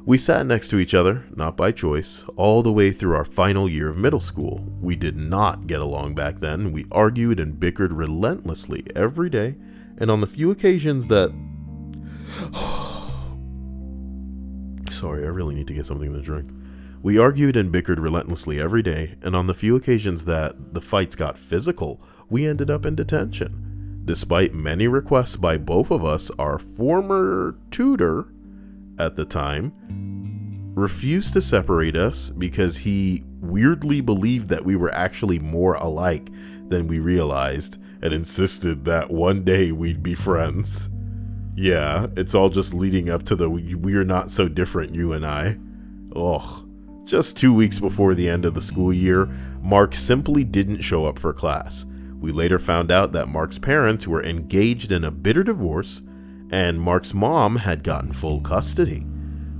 We sat next to each other, not by choice, all the way through our final year of middle school. We did not get along back then. We argued and bickered relentlessly every day, and on the few occasions that... Sorry, I really need to get something to drink. We argued and bickered relentlessly every day, and on the few occasions that the fights got physical, we ended up in detention. Despite many requests by both of us, our former tutor at the time refused to separate us because he weirdly believed that we were actually more alike than we realized and insisted that one day we'd be friends. Yeah, it's all just leading up to the we're not so different, you and I. Ugh. Just 2 weeks before the end of the school year, Mark simply didn't show up for class. We later found out that Mark's parents were engaged in a bitter divorce, and Mark's mom had gotten full custody.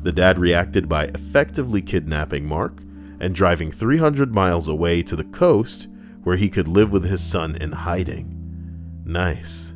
The dad reacted by effectively kidnapping Mark and driving 300 miles away to the coast where he could live with his son in hiding. Nice.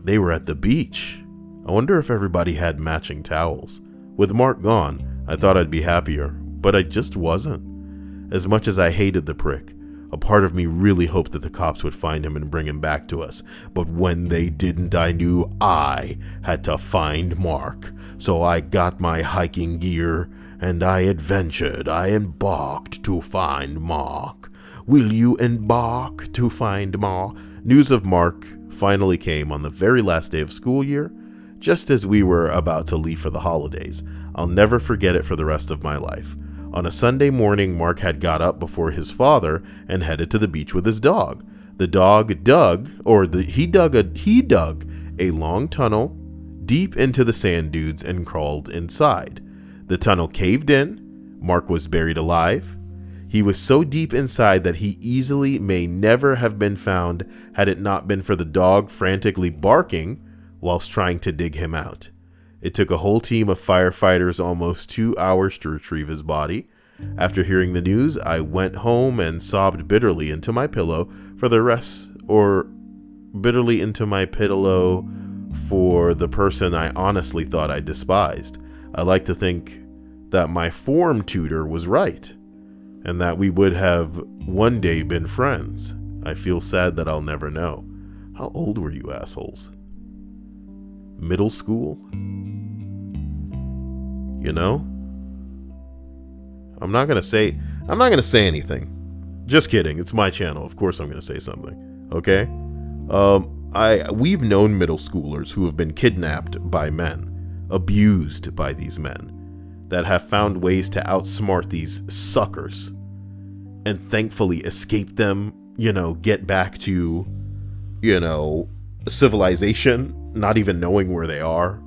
They were at the beach. I wonder if everybody had matching towels. With Mark gone, I thought I'd be happier, but I just wasn't. As much as I hated the prick, a part of me really hoped that the cops would find him and bring him back to us. But when they didn't, I knew I had to find Mark. So I got my hiking gear and I adventured. I embarked to find Mark. Will you embark to find Mark? News of Mark finally came on the very last day of school year, just as we were about to leave for the holidays. I'll never forget it for the rest of my life. On a Sunday morning, Mark had got up before his father and headed to the beach with his dog. The dog dug a long tunnel deep into the sand dunes and crawled inside. The tunnel caved in. Mark was buried alive. He was so deep inside that he easily may never have been found had it not been for the dog frantically barking whilst trying to dig him out. It took a whole team of firefighters almost 2 hours to retrieve his body. After hearing the news, I went home and sobbed bitterly into my pillow for the person I honestly thought I despised. I like to think that my form tutor was right, and that we would have one day been friends. I feel sad that I'll never know. How old were you assholes? Middle school? You know? I'm not gonna say anything. Just kidding. It's my channel. Of course I'm gonna say something. Okay? We've known middle schoolers who have been kidnapped by men, abused by these men, that have found ways to outsmart these suckers and thankfully escape them, get back to, civilization not even knowing where they are,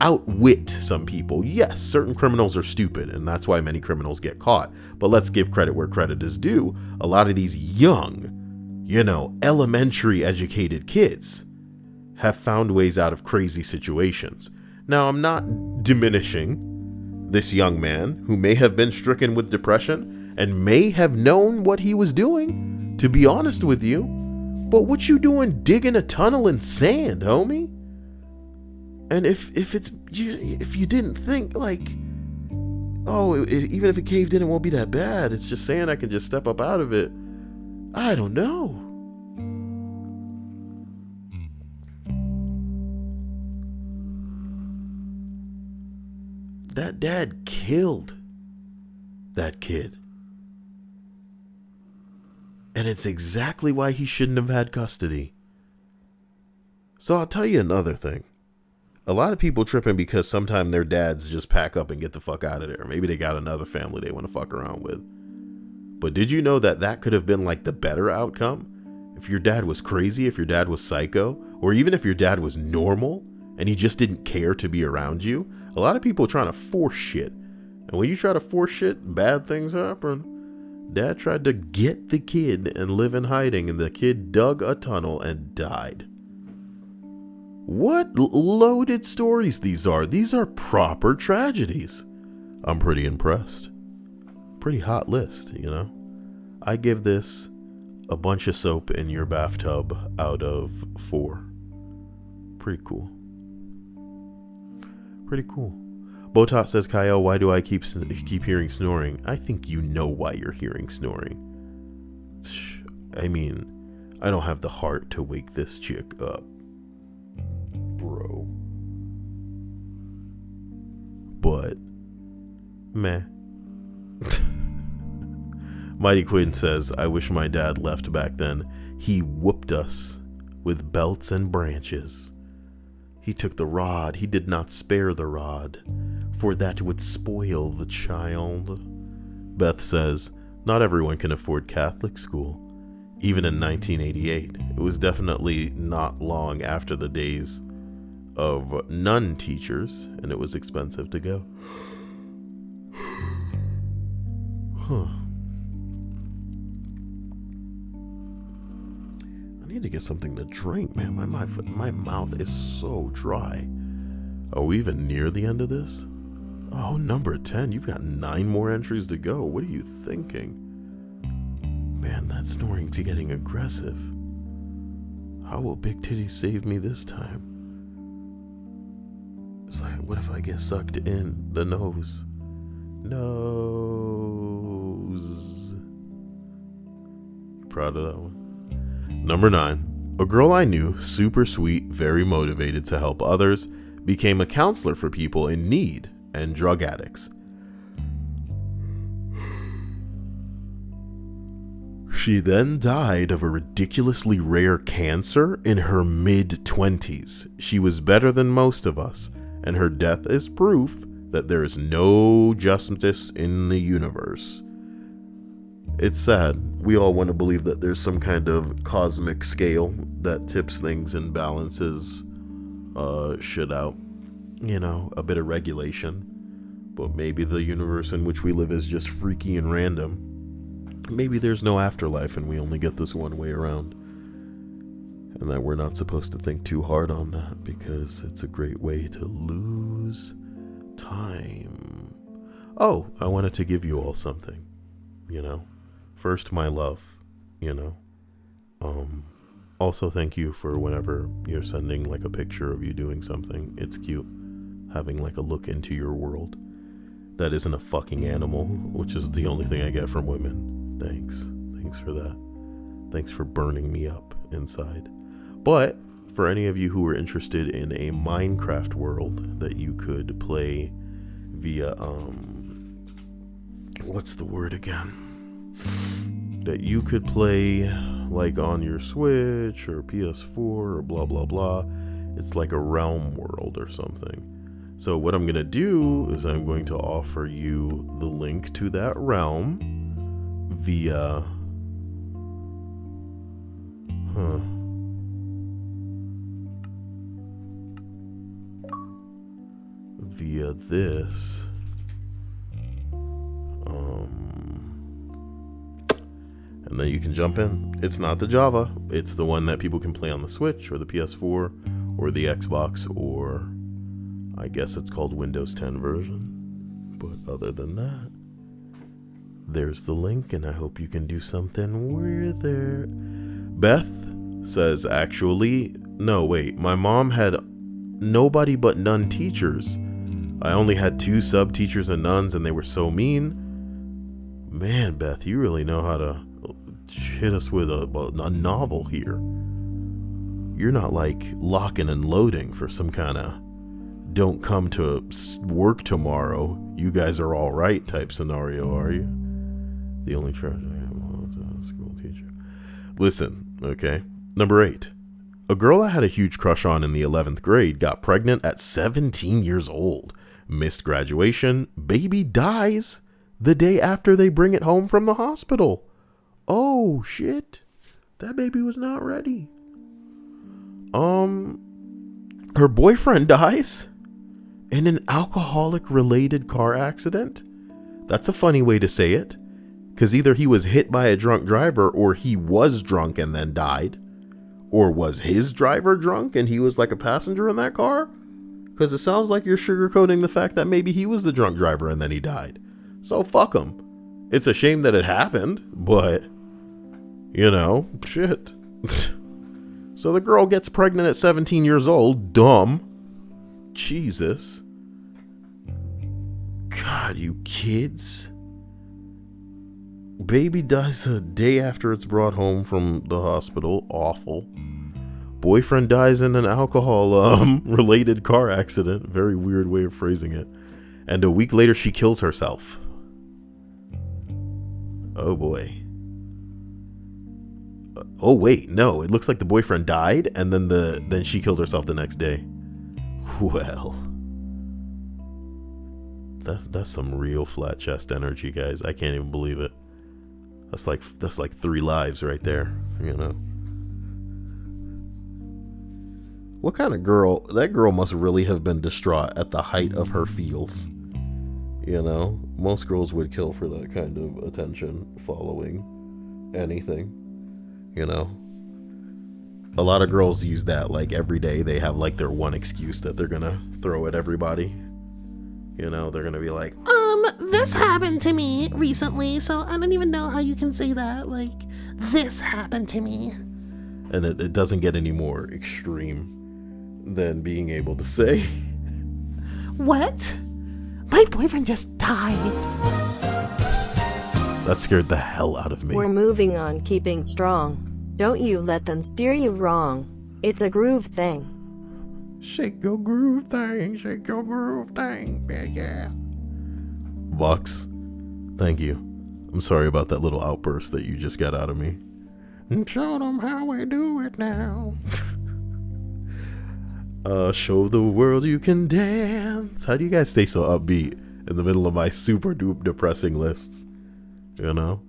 outwit some people. Yes, certain criminals are stupid, and that's why many criminals get caught. But let's give credit where credit is due. A lot of these young, elementary educated kids have found ways out of crazy situations. Now, I'm not diminishing this young man who may have been stricken with depression and may have known what he was doing, to be honest with you. But what you doing digging a tunnel in sand, homie? And if you didn't think like, even if it caved in, it won't be that bad. It's just sand. I can just step up out of it. I don't know. That dad killed that kid. And it's exactly why he shouldn't have had custody. So I'll tell you another thing. A lot of people tripping because sometimes their dads just pack up and get the fuck out of there. Maybe they got another family they want to fuck around with. But did you know that could have been like the better outcome? If your dad was crazy, if your dad was psycho, or even if your dad was normal and he just didn't care to be around you. A lot of people are trying to force shit. And when you try to force shit, bad things happen. Dad tried to get the kid and live in hiding, and the kid dug a tunnel and died. What loaded stories these are. These are proper tragedies. I'm pretty impressed. Pretty hot list, I give this a bunch of soap in your bathtub out of 4. Pretty cool. Pretty cool. Botot says, Kyle, why do I keep hearing snoring? I think you know why you're hearing snoring. I mean, I don't have the heart to wake this chick up, bro. But, meh. Mighty Quinn says, I wish my dad left back then. He whooped us with belts and branches. He took the rod. He did not spare the rod, for that would spoil the child. Beth says, not everyone can afford Catholic school. Even in 1988, it was definitely not long after the days of nun teachers, and it was expensive to go. I need to get something to drink, man. My mouth is so dry. Are we even near the end of this? Oh, number 10. You've got 9 more entries to go. What are you thinking? Man, that snoring's getting aggressive. How will Big Titty save me this time? It's like, what if I get sucked in the nose? Nose. Proud of that one. Number 9. A girl I knew, super sweet, very motivated to help others, became a counselor for people in need and drug addicts. She then died of a ridiculously rare cancer in her mid-20s. She was better than most of us, and her death is proof that there is no justice in the universe. It's sad. We all want to believe that there's some kind of cosmic scale that tips things and balances shit out. A bit of regulation. But maybe the universe in which we live is just freaky and random. Maybe there's no afterlife and we only get this one way around. And that we're not supposed to think too hard on that because it's a great way to lose time. Oh, I wanted to give you all something. First, my love, Also, thank you for whenever you're sending like a picture of you doing something. It's cute having like a look into your world that isn't a fucking animal, which is the only thing I get from women. Thanks for that. Thanks for burning me up inside. But for any of you who are interested in a Minecraft world that you could play via what's the word again? That you could play like on your Switch or PS4 or blah blah blah. It's like a realm world or something. So what I'm gonna do is I'm going to offer you the link to that realm via via this. And then you can jump in. It's not the Java. It's the one that people can play on the Switch or the PS4 or the Xbox, or I guess it's called Windows 10 version. But other than that, there's the link, and I hope you can do something with it. Beth says, actually, no, wait. My mom had nobody but nun teachers. I only had 2 sub teachers and nuns, and they were so mean. Man, Beth, you really know how to hit us with a novel here. You're not like locking and loading for some kind of don't come to work tomorrow, you guys are all right type scenario, are you? The only tragedy I have was a school teacher. Listen, okay. Number 8. A girl I had a huge crush on in the 11th grade got pregnant at 17 years old. Missed graduation. Baby dies the day after they bring it home from the hospital. Oh, shit. That baby was not ready. Her boyfriend dies in an alcoholic-related car accident. That's a funny way to say it. Because either he was hit by a drunk driver, or he was drunk and then died. Or was his driver drunk and he was like a passenger in that car? Because it sounds like you're sugarcoating the fact that maybe he was the drunk driver and then he died. So fuck him. It's a shame that it happened, but, you know, shit. So the girl gets pregnant at 17 years old. Dumb. Jesus. God, you kids. Baby dies a day after it's brought home from the hospital. Awful. Boyfriend dies in an alcohol related car accident. Very weird way of phrasing it. And a week later she kills herself. Oh boy. Oh wait, no. It looks like the boyfriend died and then she killed herself the next day. Well. That's some real flat chest energy, guys. I can't even believe it. That's like 3 lives right there, you know. What kind of girl? That girl must really have been distraught at the height of her feels. You know, most girls would kill for that kind of attention, following, anything. You know, a lot of girls use that like every day. They have like their one excuse that they're gonna throw at everybody. You know, they're gonna be like, This happened to me recently, so I don't even know how you can say that. Like, this happened to me. And it doesn't get any more extreme than being able to say, What? My boyfriend just died. That scared the hell out of me. We're moving on, keeping strong. Don't you let them steer you wrong. It's a groove thing. Shake your groove thing, yeah. Vox, thank you. I'm sorry about that little outburst that you just got out of me. And show them how we do it now. Show the world you can dance. How do you guys stay so upbeat in the middle of my super duper depressing lists? You know?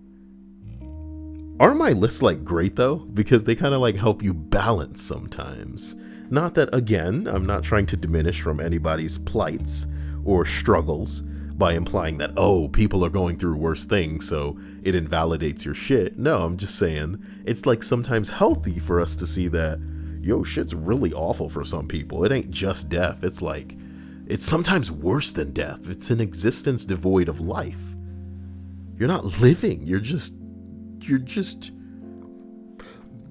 Aren't my lists like great though? Because they kind of like help you balance sometimes. Not that, again, I'm not trying to diminish from anybody's plights or struggles by implying that, oh, people are going through worse things, so it invalidates your shit. No, I'm just saying it's like sometimes healthy for us to see that, yo, shit's really awful for some people. It ain't just death. It's like, it's sometimes worse than death. It's an existence devoid of life. You're not living. You're just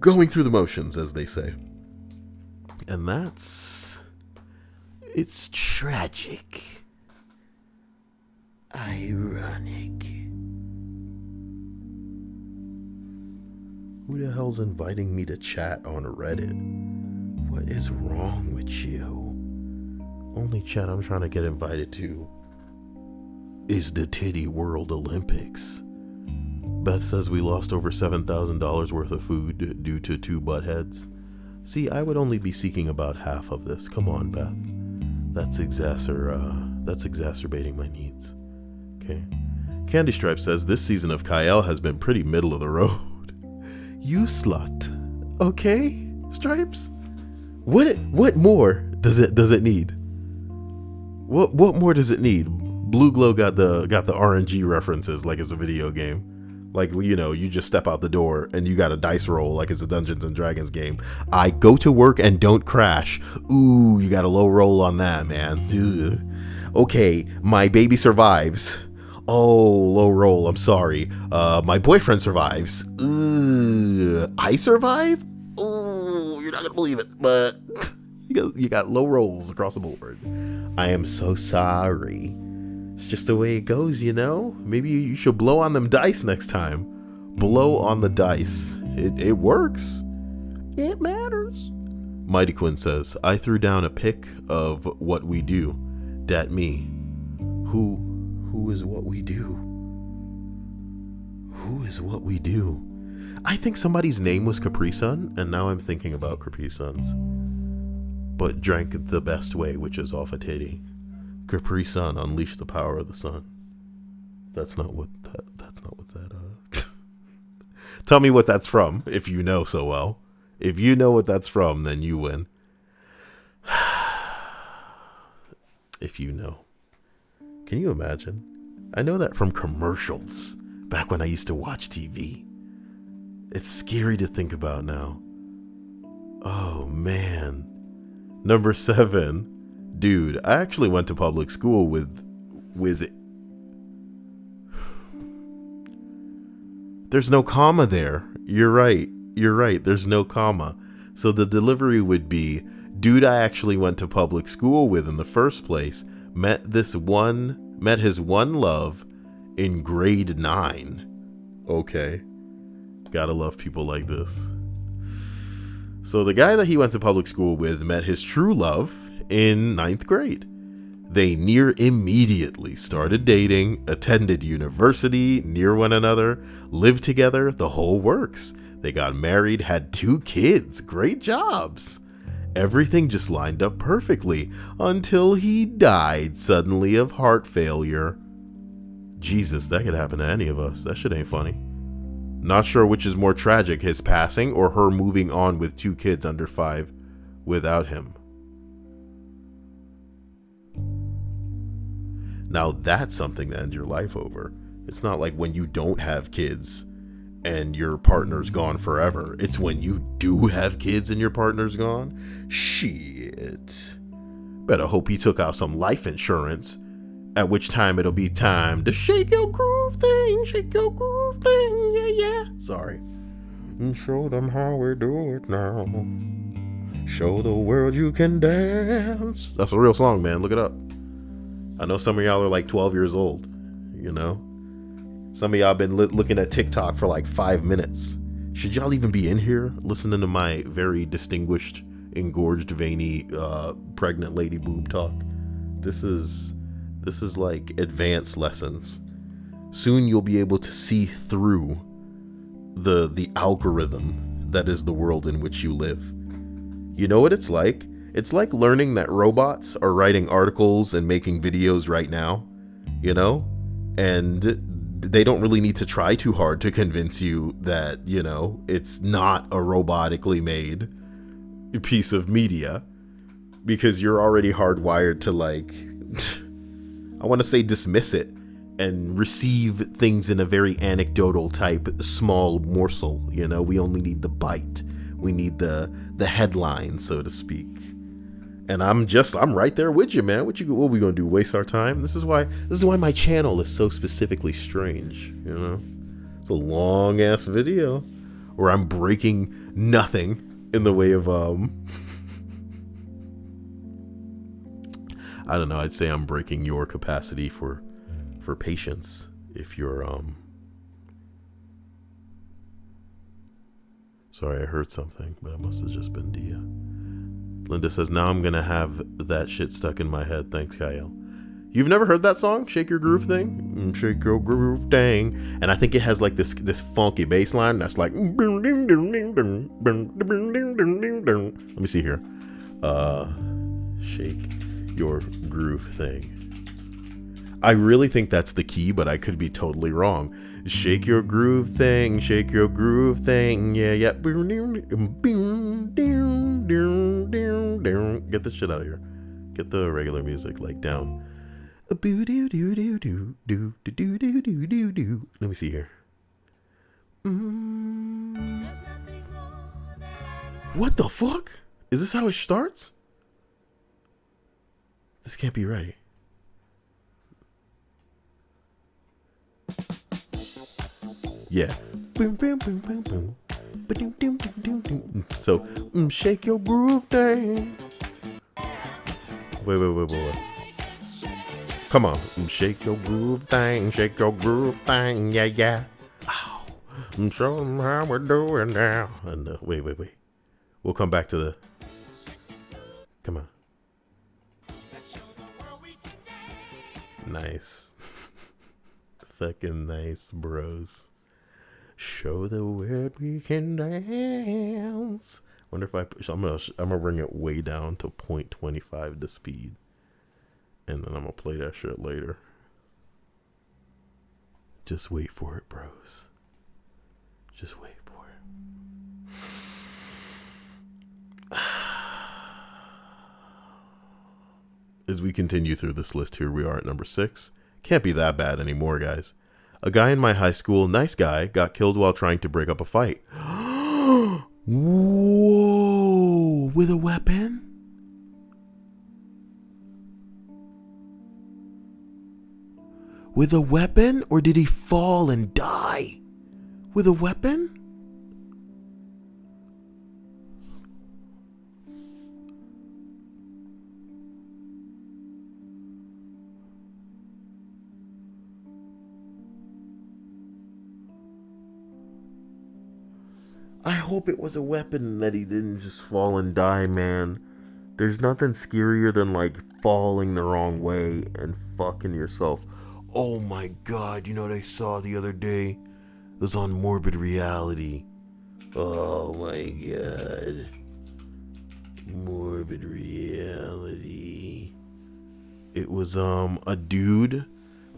going through the motions, as they say. And it's tragic. Ironic. Who the hell's inviting me to chat on Reddit? What is wrong with you? Only chat I'm trying to get invited to is the Titty World Olympics. Beth says we lost over $7,000 worth of food due to 2 buttheads. See, I would only be seeking about half of this. Come on, Beth. That's exacerbating my needs. Okay. Candy Stripe says this season of Kyle has been pretty middle of the road. You slut. Okay, Stripes? What more does it need? What more does it need? Blue Glow got the RNG references like it's a video game. Like, you know, you just step out the door and you got a dice roll like it's a Dungeons and Dragons game. I go to work and don't crash. Ooh, you got a low roll on that, man. Ugh. Okay, my baby survives. Oh, low roll, I'm sorry. My boyfriend survives. Ugh. I survive? Oh, you're not gonna believe it, but you got low rolls across the board. I am so sorry. It's just the way it goes, you know? Maybe you should blow on them dice next time. Blow on the dice. It works. It matters. Mighty Quinn says, I threw down a pic of what we do. Dat me. Who is what we do? Who is what we do? I think somebody's name was Capri Sun, and now I'm thinking about Capri Suns. But drank the best way, which is off a titty. Capri Sun, unleash the power of the sun. That's not what that. Tell me what that's from, if you know so well. If you know what that's from, then you win. If you know. Can you imagine? I know that from commercials, back when I used to watch TV. It's scary to think about now. Oh, man. Number 7. Dude, I actually went to public school with There's no comma there. You're right. There's no comma. So the delivery would be, dude I actually went to public school with in the first place met his one love in grade 9. Okay. Gotta love people like this. So the guy that he went to public school with met his true love in 9th grade. They near immediately started dating, attended university near one another, lived together, the whole works. They got married, had 2 kids, great jobs. Everything just lined up perfectly until he died suddenly of heart failure. Jesus, that could happen to any of us. That shit ain't funny. Not sure which is more tragic, his passing or her moving on with 2 kids under 5 without him. Now that's something to end your life over. It's not like when you don't have kids and your partner's gone forever. It's when you do have kids and your partner's gone. Shit. Better hope he took out some life insurance, at which time it'll be time to shake your groove thing, yeah. Sorry. And show them how we do it now. Show the world you can dance. That's a real song, man. Look it up. I know some of y'all are like 12 years old, you know? Some of y'all been looking at TikTok for like 5 minutes. Should y'all even be in here listening to my very distinguished, engorged, veiny, pregnant lady boob talk? This is like advanced lessons. Soon you'll be able to see through the algorithm that is the world in which you live. You know what it's like? It's like learning that robots are writing articles and making videos right now, you know? And they don't really need to try too hard to convince you that, you know, it's not a robotically made piece of media, because you're already hardwired to, like, I want to say dismiss it and receive things in a very anecdotal type small morsel. You know, we only need the bite. We need the headline, so to speak. And I'm right there with you, man. What are we gonna do? Waste our time? This is why my channel is so specifically strange. You know, it's a long ass video where I'm breaking nothing in the way of I don't know. I'd say I'm breaking your capacity for patience if you're Sorry, I heard something, but it must have just been Dia. Linda says, now I'm going to have that shit stuck in my head. Thanks, Kyle. You've never heard that song? Shake Your Groove Thing? Shake Your Groove Thing. And I think it has like this funky bass line that's like... Let me see here. Shake Your Groove Thing. I really think that's the key, but I could be totally wrong. Shake your groove thing, shake your groove thing, yeah. Get this shit out of here. Get the regular music like down. Boo doo doo doo doo doo doo doo doo doo doo. Let me see here. What the fuck? Is this how it starts? This can't be right. Yeah. Boom, boom, boom, boom, boom. Ba-doom, doom, doom, doom, doom. So, shake your groove thing. Wait. Come on. Shake your groove thing. Shake your groove thing. Yeah. Ow. Show them how we're doing now. And wait. We'll come back to the... Come on. Nice. Fucking nice, bros. Show the world we can dance. Wonder if I push. I'm gonna bring it way down to 0.25 the speed, and then I'm gonna play that shit later. Just wait for it, bros. Just wait for it. As we continue through this list, here we are at number 6. Can't be that bad anymore, guys. A guy in my high school, nice guy, got killed while trying to break up a fight. Whoa! With a weapon? With a weapon? Or did he fall and die? With a weapon? I hope it was a weapon that he didn't just fall and die, man. There's nothing scarier than like falling the wrong way and fucking yourself. Oh my god, you know what I saw the other day? It was on Morbid Reality. Oh my god. Morbid Reality. It was a dude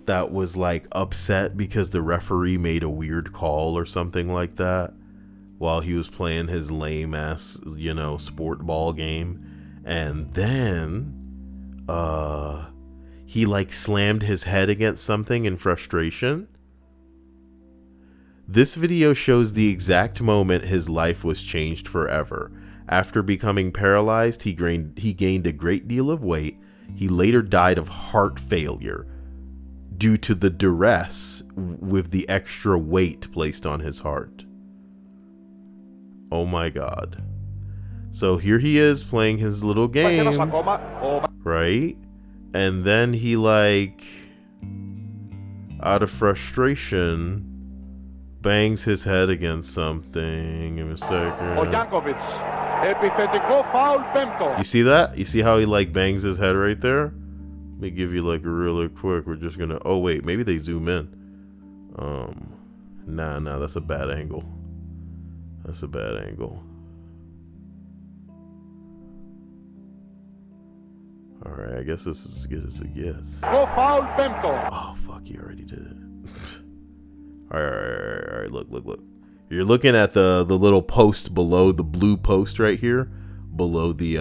that was like upset because the referee made a weird call or something like that while he was playing his lame ass, sport ball game. And then he like slammed his head against something in frustration. This video shows the exact moment his life was changed forever. After becoming paralyzed, he gained a great deal of weight. He later died of heart failure due to the duress with the extra weight placed on his heart. Oh my god. So here he is playing his little game, right? And then he like, out of frustration, bangs his head against something. Give me a second. You see that? You see how he like bangs his head right there? Let me give you like really quick. We're just gonna, oh wait, maybe they zoom in. Nah, that's a bad angle. That's a bad angle. Alright, I guess this is as good as it gets. Oh, fuck, you already did it. Alright, look. You're looking at the little post below, the blue post right here. Below the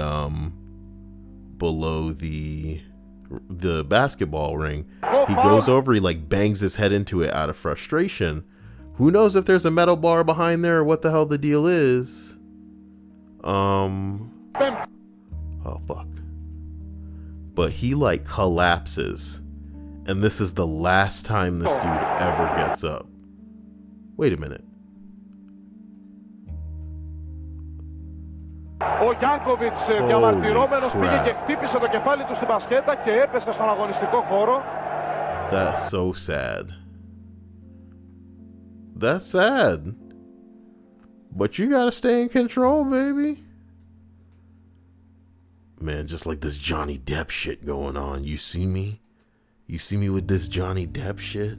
basketball ring. He goes over, he like bangs his head into it out of frustration. Who knows if there's a metal bar behind there or what the hell the deal is. Oh fuck. But he like collapses. And this is the last time this dude ever gets up. Wait a minute. Ο Γιάνκοβιτς διαμαρτυρόμενος πήγε και χτύπησε το κεφάλι του στην μπασκέτα και έπεσε στον αγωνιστικό χώρο. That's so sad. That's sad. But you gotta stay in control, baby. Man, just like this Johnny Depp shit going on. You see me? You see me with this Johnny Depp shit?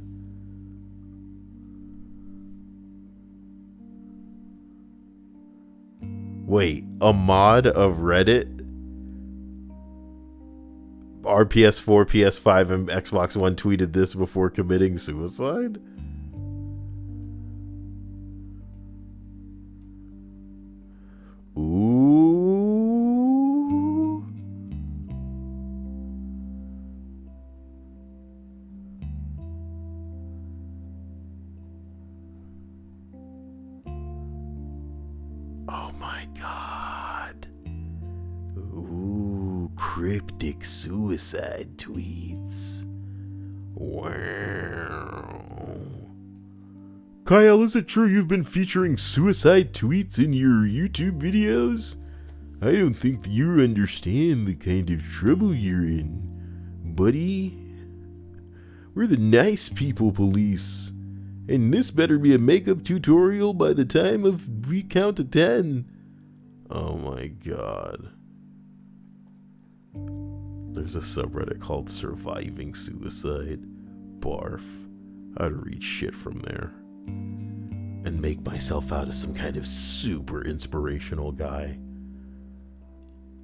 Wait, a mod of Reddit? Our PS4, PS5, and Xbox One tweeted this before committing suicide? Ooh. Oh my god. Ooh, cryptic suicide tweets. Wow. Kyle, is it true you've been featuring suicide tweets in your YouTube videos? I don't think you understand the kind of trouble you're in, buddy. We're the nice people police, and this better be a makeup tutorial by the time of we count to 10. Oh my god. There's a subreddit called Surviving Suicide. Barf. I'd read shit from there and make myself out as some kind of super inspirational guy.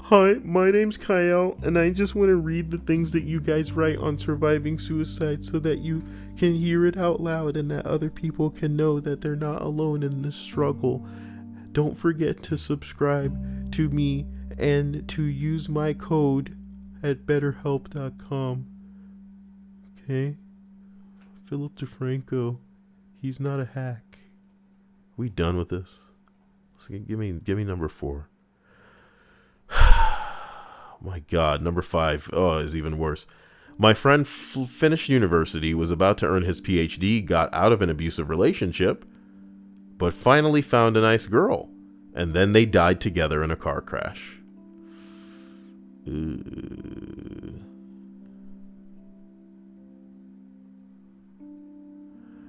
Hi, my name's Kyle, and I just want to read the things that you guys write on surviving suicide so that you can hear it out loud and that other people can know that they're not alone in this struggle. Don't forget to subscribe to me and to use my code at betterhelp.com. Okay? Philip DeFranco. He's not a hack. We done with this? Give me number 4. My god, number 5. Oh, is even worse. My friend finished university, was about to earn his PhD, got out of an abusive relationship, but finally found a nice girl, and then they died together in a car crash.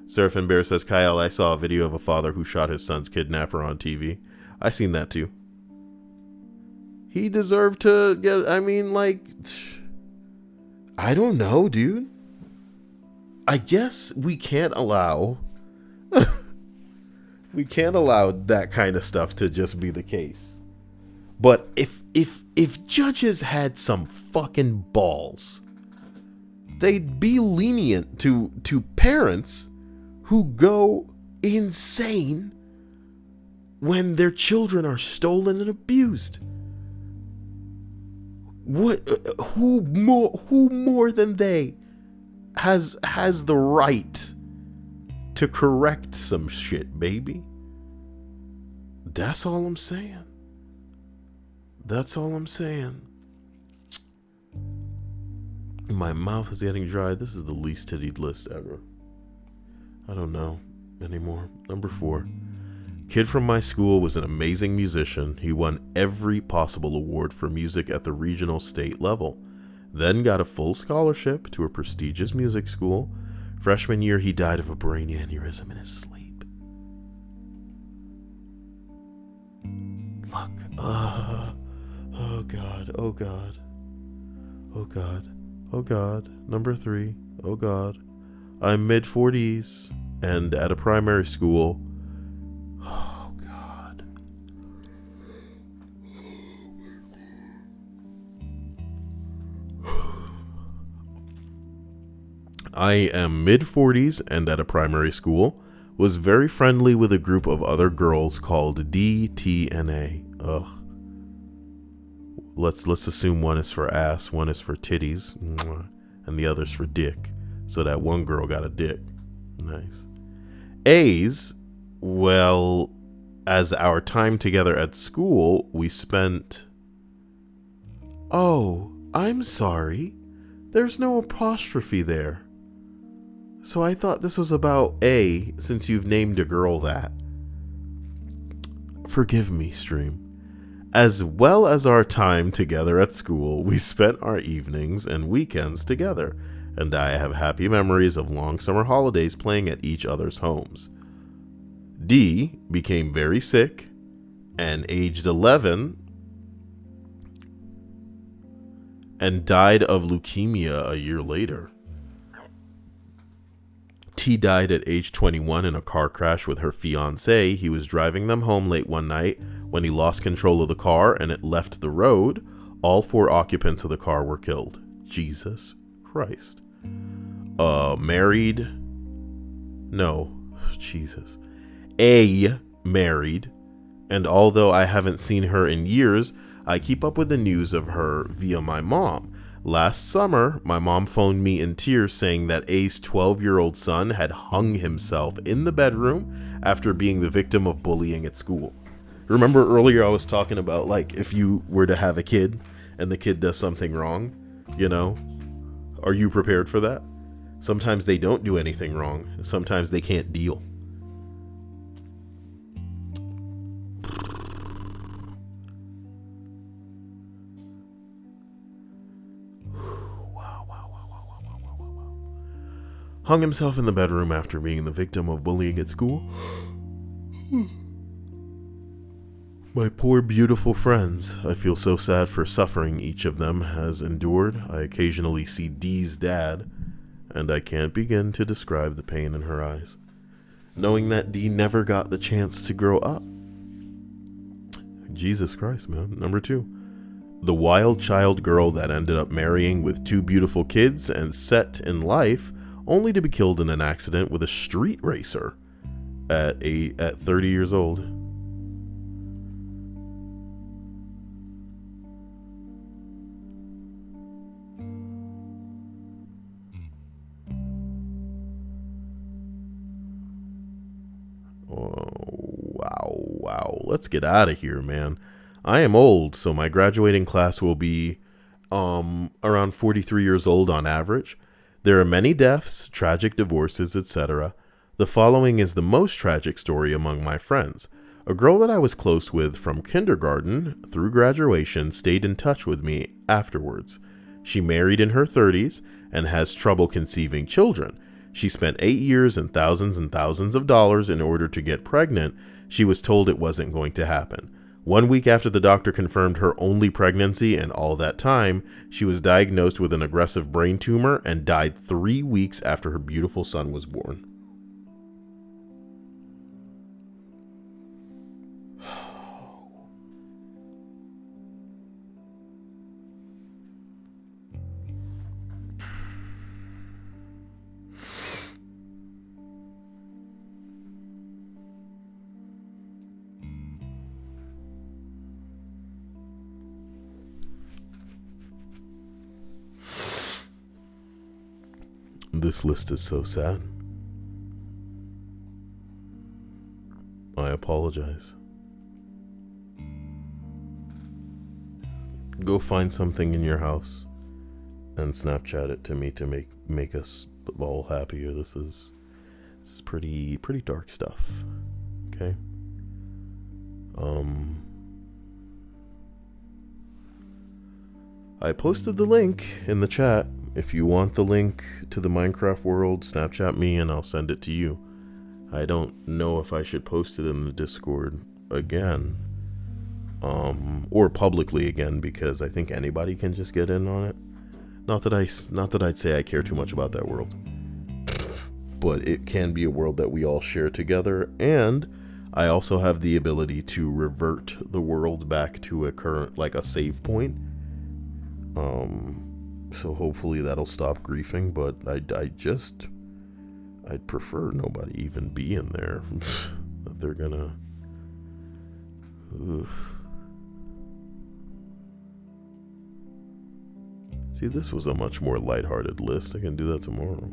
Seraphin Bear says, Kyle, I saw a video of a father who shot his son's kidnapper on TV. I seen that too. He deserved to get, I mean, like, I don't know, dude. I guess we can't allow that kind of stuff to just be the case. But if judges had some fucking balls, they'd be lenient to parents who go insane when their children are stolen and abused. What? Who more than they has the right to correct some shit, baby? That's all I'm saying. That's all I'm saying. My mouth is getting dry. This is the least tittied list ever. I don't know anymore. Number 4. Kid from my school was an amazing musician. He won every possible award for music at the regional state level. Then got a full scholarship to a prestigious music school. Freshman year, he died of a brain aneurysm in his sleep. Look. Oh God. Oh God. Oh God. Oh God. Number 3. Oh God. I'm mid-40s and at a primary school. Oh God. I am mid-40s and at a primary school. Was very friendly with a group of other girls called DTNA. Ugh. Let's assume one is for ass, one is for titties, and the other's for dick. So that one girl got a dick. Nice. A's, well, as our time together at school, we spent... Oh, I'm sorry. There's no apostrophe there. So I thought this was about A, since you've named a girl that. Forgive me, stream. As well as our time together at school, we spent our evenings and weekends together, and I have happy memories of long summer holidays playing at each other's homes. D became very sick, and aged 11, and died of leukemia a year later. T died at age 21 in a car crash with her fiancé. He was driving them home late one night when he lost control of the car and it left the road. All 4 occupants of the car were killed. Jesus Christ. Married? No. Jesus. A married. And although I haven't seen her in years, I keep up with the news of her via my mom. Last summer, my mom phoned me in tears saying that A's 12-year-old son had hung himself in the bedroom after being the victim of bullying at school. Remember earlier I was talking about, like, if you were to have a kid and the kid does something wrong, you know, are you prepared for that? Sometimes they don't do anything wrong. Sometimes they can't deal. Hung himself in the bedroom after being the victim of bullying at school. My poor beautiful friends, I feel so sad for suffering each of them has endured. I occasionally see Dee's dad, and I can't begin to describe the pain in her eyes, knowing that Dee never got the chance to grow up. Jesus Christ, man. Number 2. The wild child girl that ended up marrying with 2 beautiful kids and set in life, only to be killed in an accident with a street racer at 30 years old. Wow. Let's get out of here, man. I am old, so my graduating class will be around 43 years old on average. There are many deaths, tragic divorces, etc. The following is the most tragic story among my friends. A girl that I was close with from kindergarten through graduation stayed in touch with me afterwards. She married in her 30s and has trouble conceiving children. She spent 8 years and thousands of dollars in order to get pregnant. She was told it wasn't going to happen. 1 week after the doctor confirmed her only pregnancy and all that time, she was diagnosed with an aggressive brain tumor and died 3 weeks after her beautiful son was born. This list is so sad. I apologize. Go find something in your house and Snapchat it to me to make us all happier. This is pretty dark stuff. Okay? I posted the link in the chat. If you want the link to the Minecraft world, Snapchat me and I'll send it to you. I don't know if I should post it in the Discord again, or publicly again, because I think anybody can just get in on it. Not that I'd say I care too much about that world, but it can be a world that we all share together, and I also have the ability to revert the world back to a current, like a save point. So hopefully that'll stop griefing, but I'd prefer nobody even be in there. That they're gonna... Ugh. See, this was a much more lighthearted list. I can do that tomorrow.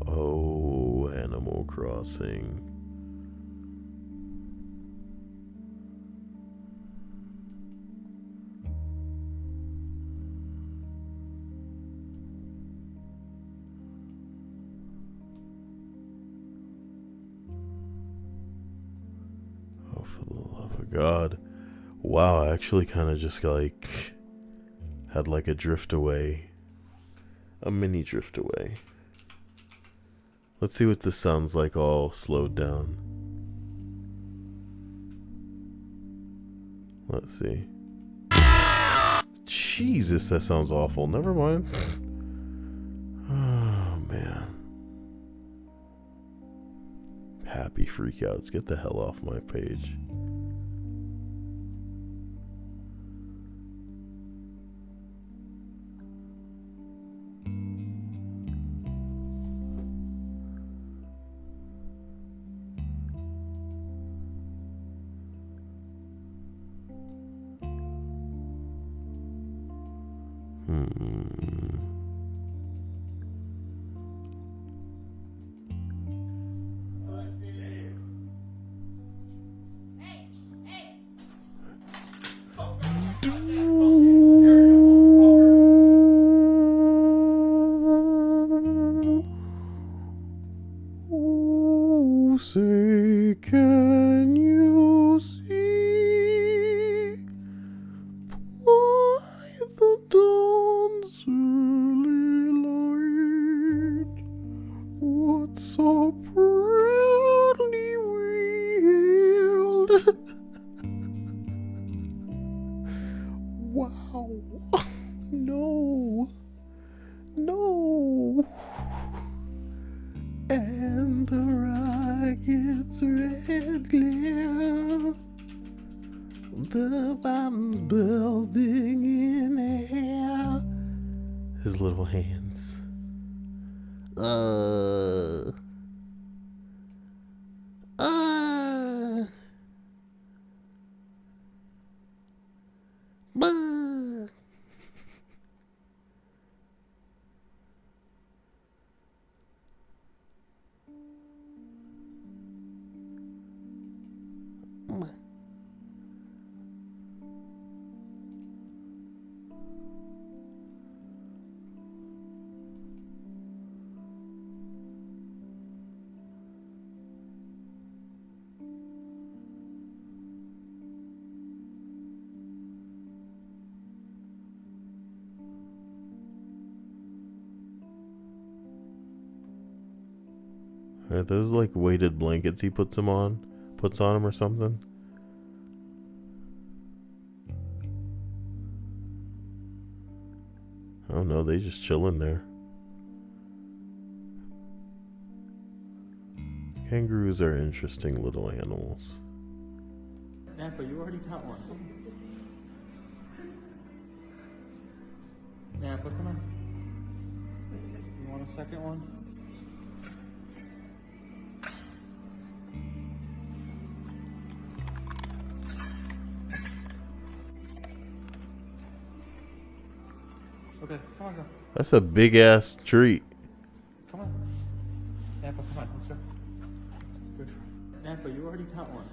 Oh, Animal Crossing. Oh, for the love of God. Wow, I actually kind of just like had like a drift away. A mini drift away. Let's see what this sounds like all slowed down. Let's see. Jesus, that sounds awful. Never mind. Oh, man. Happy freakouts. Get the hell off my page. Oh, say, can you see by the dawn's early light what so proudly we hailed? Wow. No. No. And the rocket's red glare, the bombs building in air. His little hands. Uh. Buh. Are those like weighted blankets he puts on him or something? I don't know, they just chilling there. Kangaroos are interesting little animals. Nappa, you already got one. Nappa, come on. You want a second one? Okay, come on, go. That's a big ass treat. Come on. Nappa, come on, let's go. Good. Nappa, you already got one.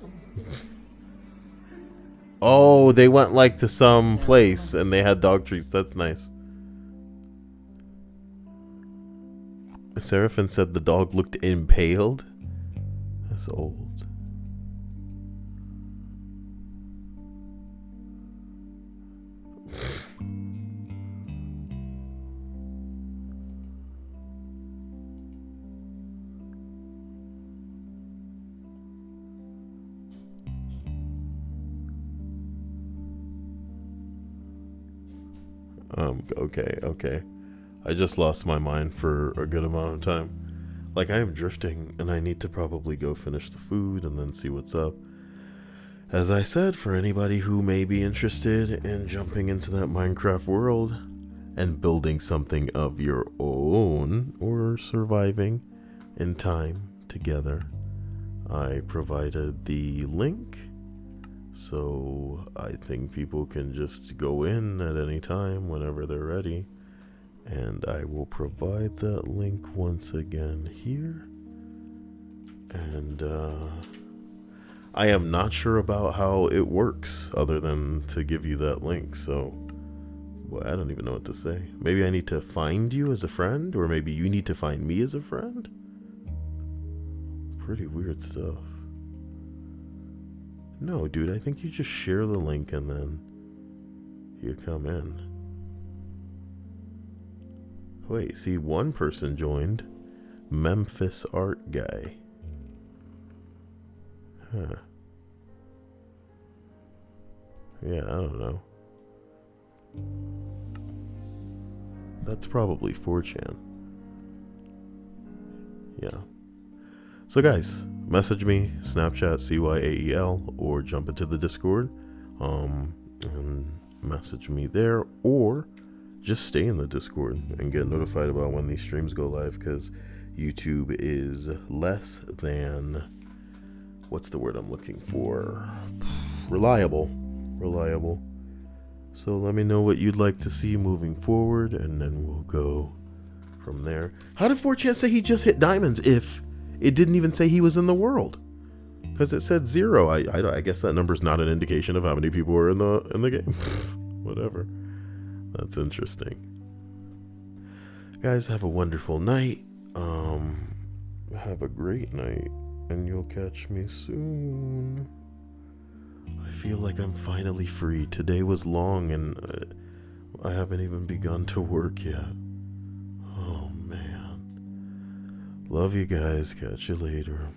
Oh, they went like to some place and they had dog treats. That's nice. Seraphin said the dog looked impaled. That's old. Okay. I just lost my mind for a good amount of time. Like, I am drifting, and I need to probably go finish the food and then see what's up. As I said, for anybody who may be interested in jumping into that Minecraft world and building something of your own, or surviving in time together, I provided the link. So I think people can just go in at any time whenever they're ready. And I will provide that link once again here. And I am not sure about how it works other than to give you that link. So, well, I don't even know what to say. Maybe I need to find you as a friend, or maybe you need to find me as a friend. Pretty weird stuff. No, dude, I think you just share the link and then you come in. Wait, see, one person joined. Memphis Art Guy. Huh. Yeah, I don't know. That's probably 4chan. Yeah. So guys, message me, Snapchat, CYAEL, or jump into the Discord, and message me there, or just stay in the Discord and get notified about when these streams go live, because YouTube is less than, what's the word I'm looking for? Reliable. So let me know what you'd like to see moving forward, and then we'll go from there. How did 4chan say he just hit diamonds if it didn't even say he was in the world? Because it said 0. I guess that number's not an indication of how many people were in the game. Whatever. That's interesting. Guys, have a wonderful night. Have a great night, and you'll catch me soon. I feel like I'm finally free. Today was long, and I haven't even begun to work yet. Oh, man. Love you guys. Catch you later.